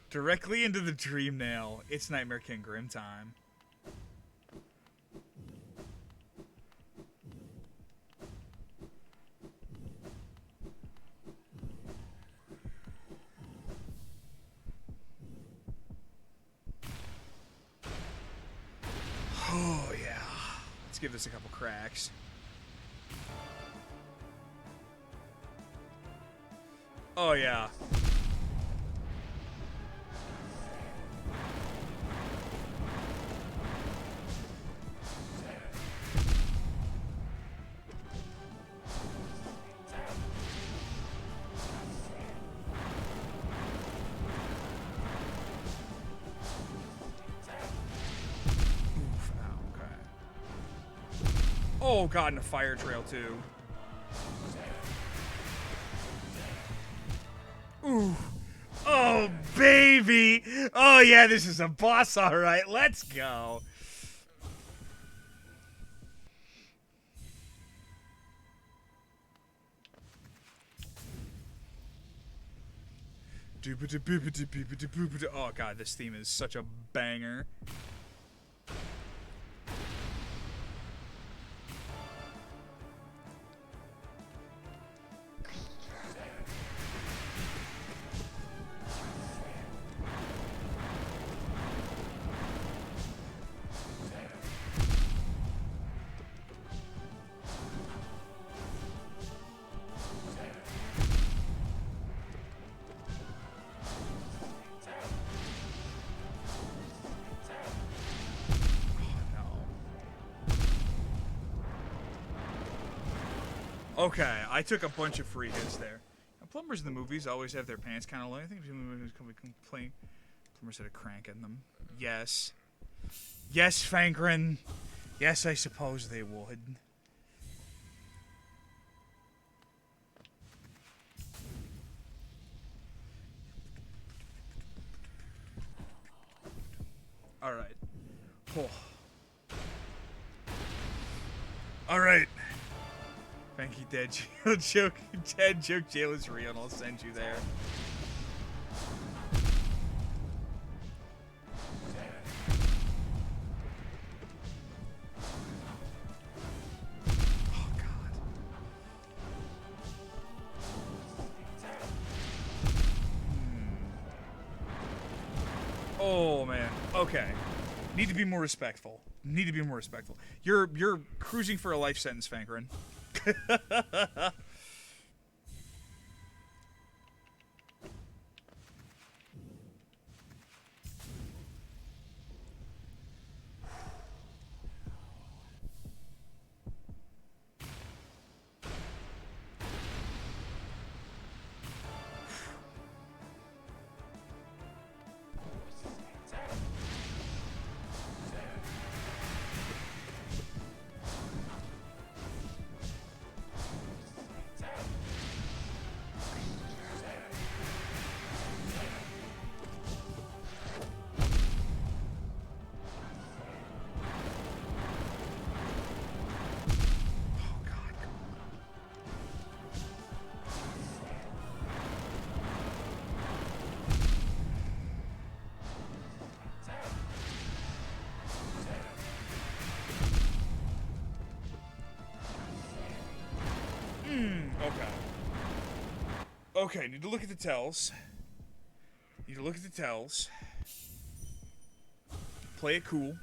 Directly into the Dream Nail. It's Nightmare King Grim time. Oh yeah. Let's give this a couple cracks. Oh yeah. Oof, okay. Oh god, and a fire trail too. Ooh. Oh, baby. Oh, yeah, this is a boss, all right. Let's go. Oh, God, this theme is such a banger. Okay, I took a bunch of free hits there. Now, plumbers in the movies always have their pants kind of low. I think plumbers had a crank in them. Yes. Yes, Fankrin. Yes, I suppose they would. Alright. Oh. Alright. Thank you, Dead Joke. Dead Joke Jail is real, and I'll send you there. Oh, God. Oh, man. Okay. Need to be more respectful. Need to be more respectful. You're cruising for a life sentence, Fankrin. Okay, need to look at the tells. Need to look at the tells. Play it cool.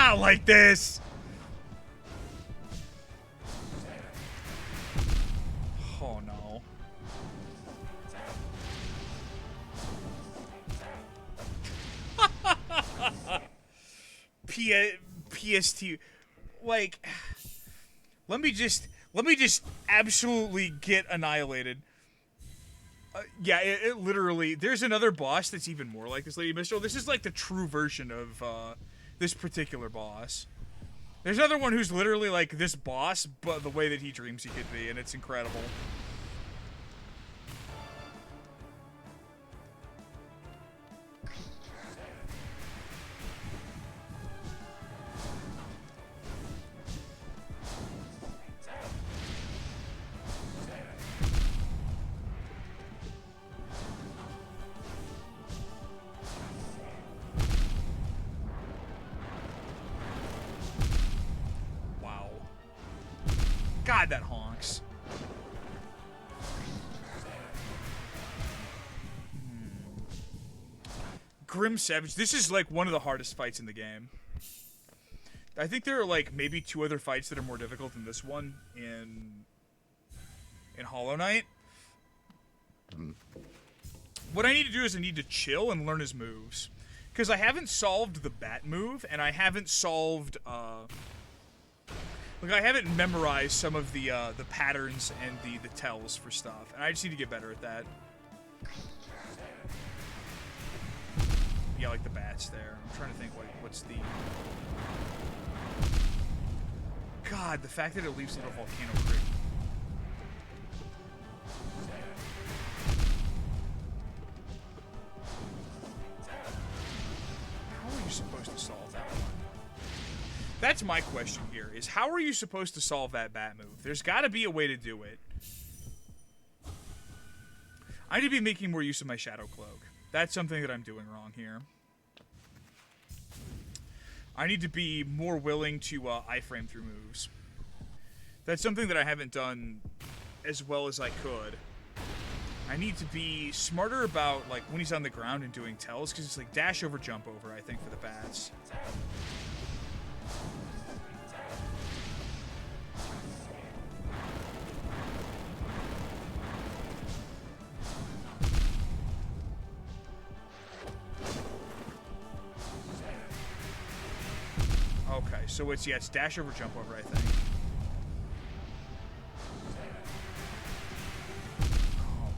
Not like this! Oh no. PST, like, let me just absolutely get annihilated. Yeah, it literally, there's another boss that's even more like this Lady Mistral. This is like the true version of this particular boss. There's another one who's literally like this boss, but the way that he dreams he could be, and it's incredible. God, that honks. Grim Savage. This is like one of the hardest fights in the game. I think there are like maybe 2 other fights that are more difficult than this one in Hollow Knight. What I need to do is I need to chill and learn his moves. Because I haven't solved the bat move, and I haven't solved, like, I haven't memorized some of the patterns and the tells for stuff, and I just need to get better at that. Yeah, like the bats there. I'm trying to think, like, what's the... God, the fact that it leaves little volcano creep. How are you supposed to solve that one? That's my question here, is how are you supposed to solve that bat move? There's got to be a way to do it. I need to be making more use of my Shadow Cloak. That's something that I'm doing wrong here. I need to be more willing to iframe through moves. That's something that I haven't done as well as I could. I need to be smarter about, like, when he's on the ground and doing tells, because it's like dash over, jump over, I think, for the bats. Okay, so it's, yeah, it's dash over, jump over, I think.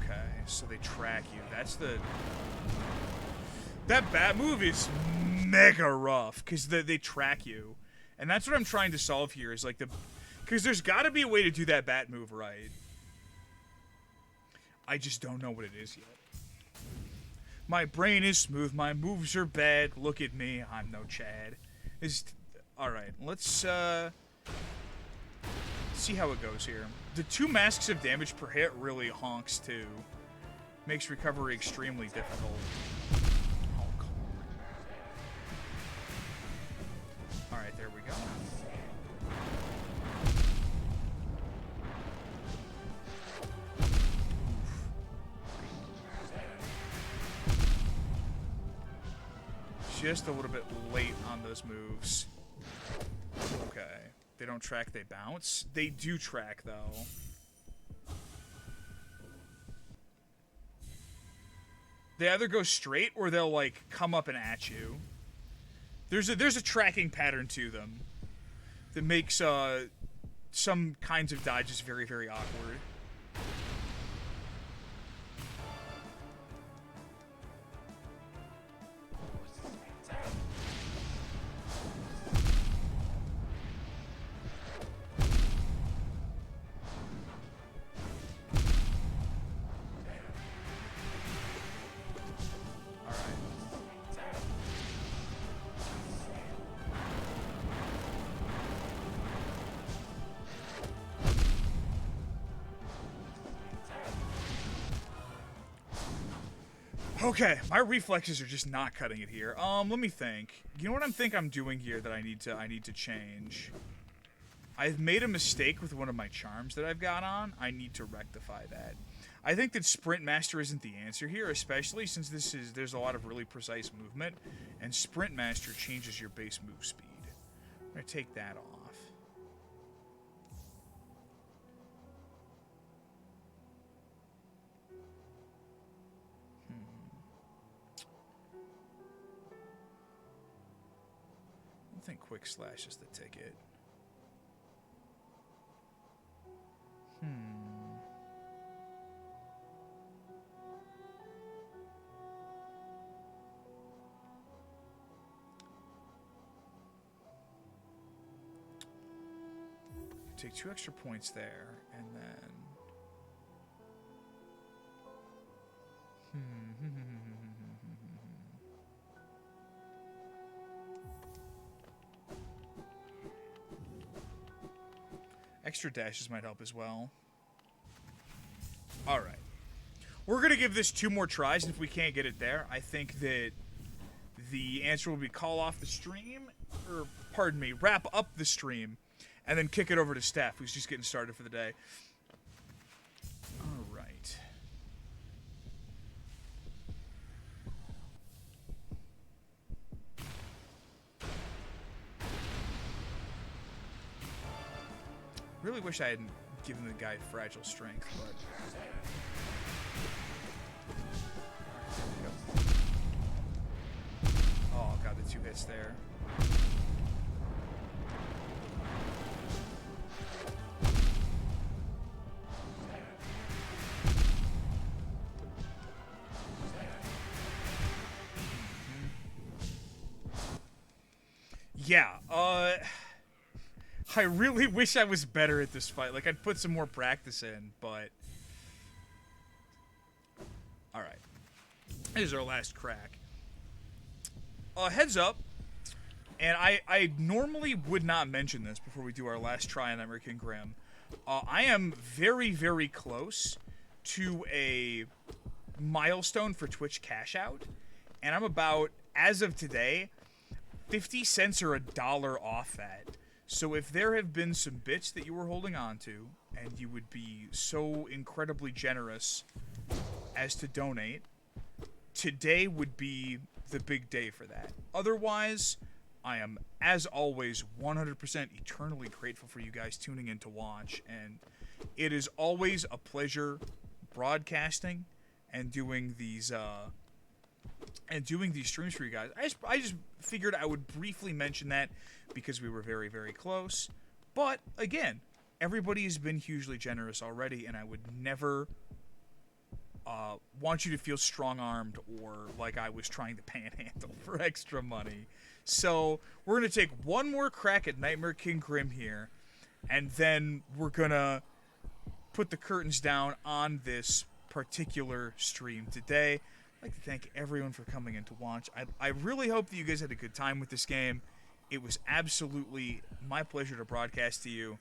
Okay, so they track you. That's the... That bat move is mega rough, because they track you. And that's what I'm trying to solve here, is like the... Because there's got to be a way to do that bat move right. I just don't know what it is yet. My brain is smooth, my moves are bad, look at me, I'm no Chad. Alright, let's see how it goes here. The 2 masks of damage per hit really honks too. Makes recovery extremely difficult. Oh, come on. Alright, there we go. Just a little bit late on those moves. Okay. They don't track, they bounce. They do track, though. They either go straight or they'll, like, come up and at you. There's a tracking pattern to them that makes some kinds of dodges very, very awkward. Okay, my reflexes are just not cutting it here. Let me think. You know what I'm doing here that I need to change? I've made a mistake with one of my charms that I've got on. I need to rectify that. I think that Sprint Master isn't the answer here, especially since there's a lot of really precise movement, and Sprint Master changes your base move speed. gonna take that off. I think quick slash is the ticket. Take 2 extra points there, and then... Extra dashes might help as well. Alright. We're going to give this 2 more tries, and if we can't get it there, I think that the answer will be call off the stream, or, pardon me, wrap up the stream, and then kick it over to Steph, who's just getting started for the day. All right. Really wish I hadn't given the guy fragile strength, but... Oh, God, the 2 hits there. Yeah, I really wish I was better at this fight. Like, I'd put some more practice in, but... Alright. Here's our last crack. Heads up, and I normally would not mention this before we do our last try on Nightmare King Grim. I am very, very close to a milestone for Twitch cash out, and I'm about, as of today, 50 cents or $1 off that. So if there have been some bits that you were holding on to, and you would be so incredibly generous as to donate, today would be the big day for that. Otherwise, I am, as always, 100% eternally grateful for you guys tuning in to watch, and it is always a pleasure broadcasting and doing these streams for you guys. I just figured I would briefly mention that because we were very, very close. But again, everybody has been hugely generous already, and I would never want you to feel strong-armed or like I was trying to panhandle for extra money. So we're going to take one more crack at Nightmare King Grim here, and then we're going to put the curtains down on this particular stream today. I'd like to thank everyone for coming in to watch. I really hope that you guys had a good time with this game. It was absolutely my pleasure to broadcast to you.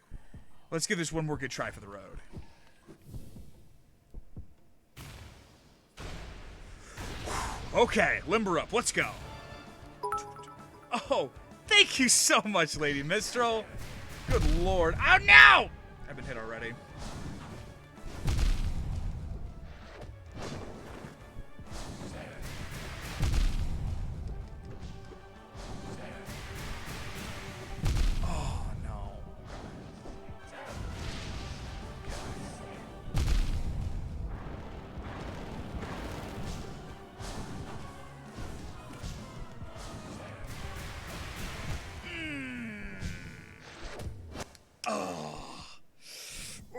Let's give this one more good try for the road. Okay, limber up. Let's go. Oh, thank you so much, Lady Mistral. Good lord. Oh, no! I've been hit already. Oh, no.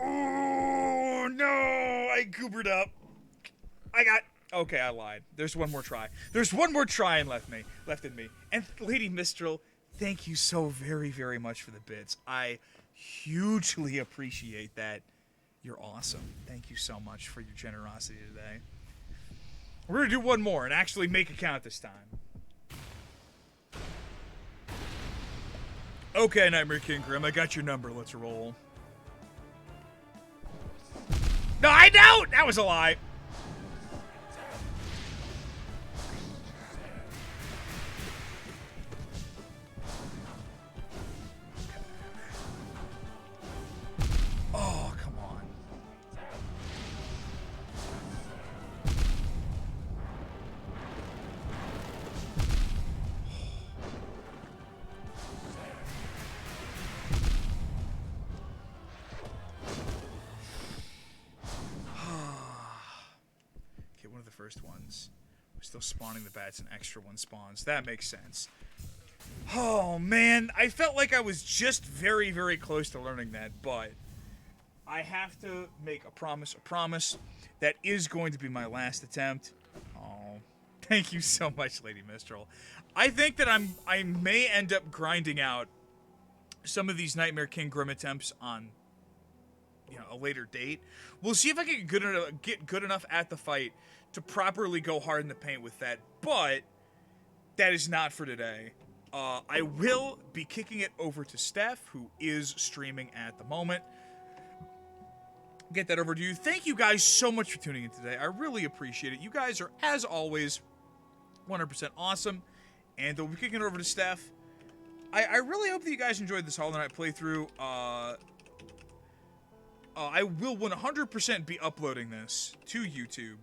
Oh, no! I goobered up. Okay, I lied. There's one more try. There's one more try left in me. And Lady Mistral, thank you so very, very much for the bits. I hugely appreciate that. You're awesome. Thank you so much for your generosity today. We're going to do one more and actually make it count this time. Okay, Nightmare King Grim, I got your number. Let's roll. No, I don't! That was a lie. Oh, come on. the first ones. We're still spawning the bats and extra one spawns. That makes sense. Oh, man. I felt like I was just very, very close to learning that, but I have to make a promise. That is going to be my last attempt. Oh, thank you so much, Lady Mistral. I think that I may end up grinding out some of these Nightmare King Grim attempts on, a later date. We'll see if I can get good enough at the fight to properly go hard in the paint with that, but that is not for today. I will be kicking it over to Steph, who is streaming at the moment. Get that over to you. Thank you guys so much for tuning in today. I really appreciate it. You guys are, as always, 100% awesome. And we'll be kicking it over to Steph. I really hope that you guys enjoyed this Hollow Knight playthrough. I will 100% be uploading this to YouTube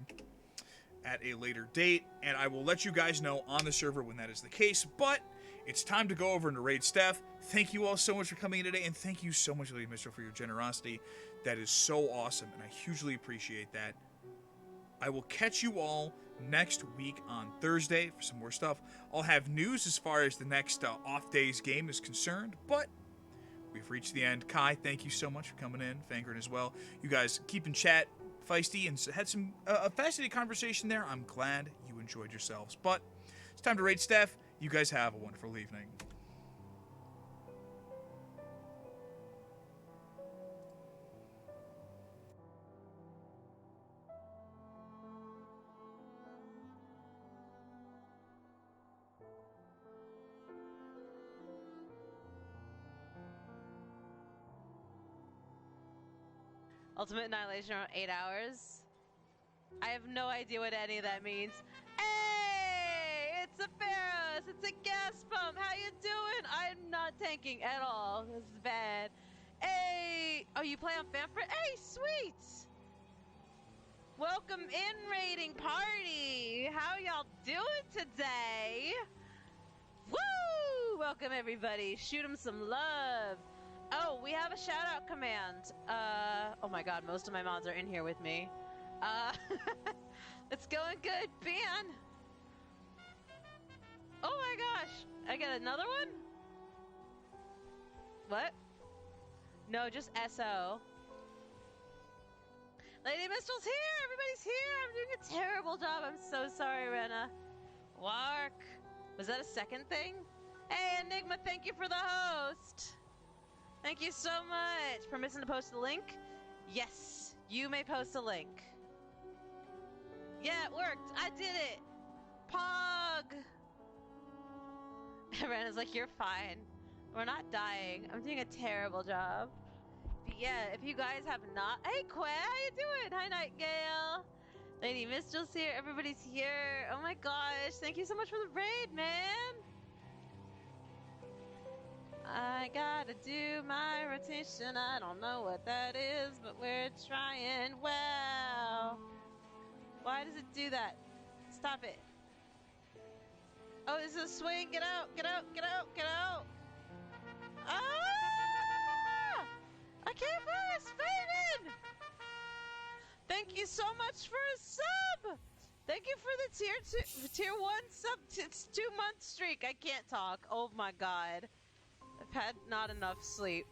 at a later date, and I will let you guys know on the server when that is the case. But it's time to go over and raid Steph. Thank you all so much for coming in today, and thank you so much, Lady Mistral, for your generosity. That is so awesome, and I hugely appreciate that. I will catch you all next week on Thursday for some more stuff. I'll have news as far as the next off days game is concerned, but we've reached the end. Kai, thank you so much for coming in. Fangren as well. You guys keep in chat feisty and had some a fascinating conversation there. I'm glad you enjoyed yourselves. But it's time to raid Steph. You guys have a wonderful evening. Ultimate Annihilation around 8 hours. I have no idea what any of that means. Hey! It's a Pharos! It's a gas pump! How you doing? I'm not tanking at all. This is bad. Hey! Oh, you play on Fanfrit? Hey, sweet! Welcome in, raiding party! How y'all doing today? Woo! Welcome, everybody. Shoot 'em some love. Oh, we have a shout-out command. Oh my god, most of my mods are in here with me. It's going good, Ben. Oh my gosh, I got another one? What? No, just SO. Lady Mistral's here, everybody's here. I'm doing a terrible job. I'm so sorry, Rena. Wark. Was that a second thing? Hey, Enigma, thank you for the host. Thank you so much. Permission to post a link? Yes, you may post a link. Yeah, it worked. I did it. Pog. Rena's like, you're fine. We're not dying. I'm doing a terrible job. But yeah, if you guys have not... Hey, Quay, how you doing? Hi, Nightingale. Lady Mistral's here. Everybody's here. Oh my gosh. Thank you so much for the raid, man. I gotta do my rotation. I don't know what that is, but we're trying. Wow. Why does it do that? Stop it. Oh, this is a swing. Get out, get out, get out, get out. Ah! I can't focus. Faded. Thank you so much for a sub. Thank you for the tier 1 sub. It's 2-month streak. I can't talk. Oh my god. I've had not enough sleep.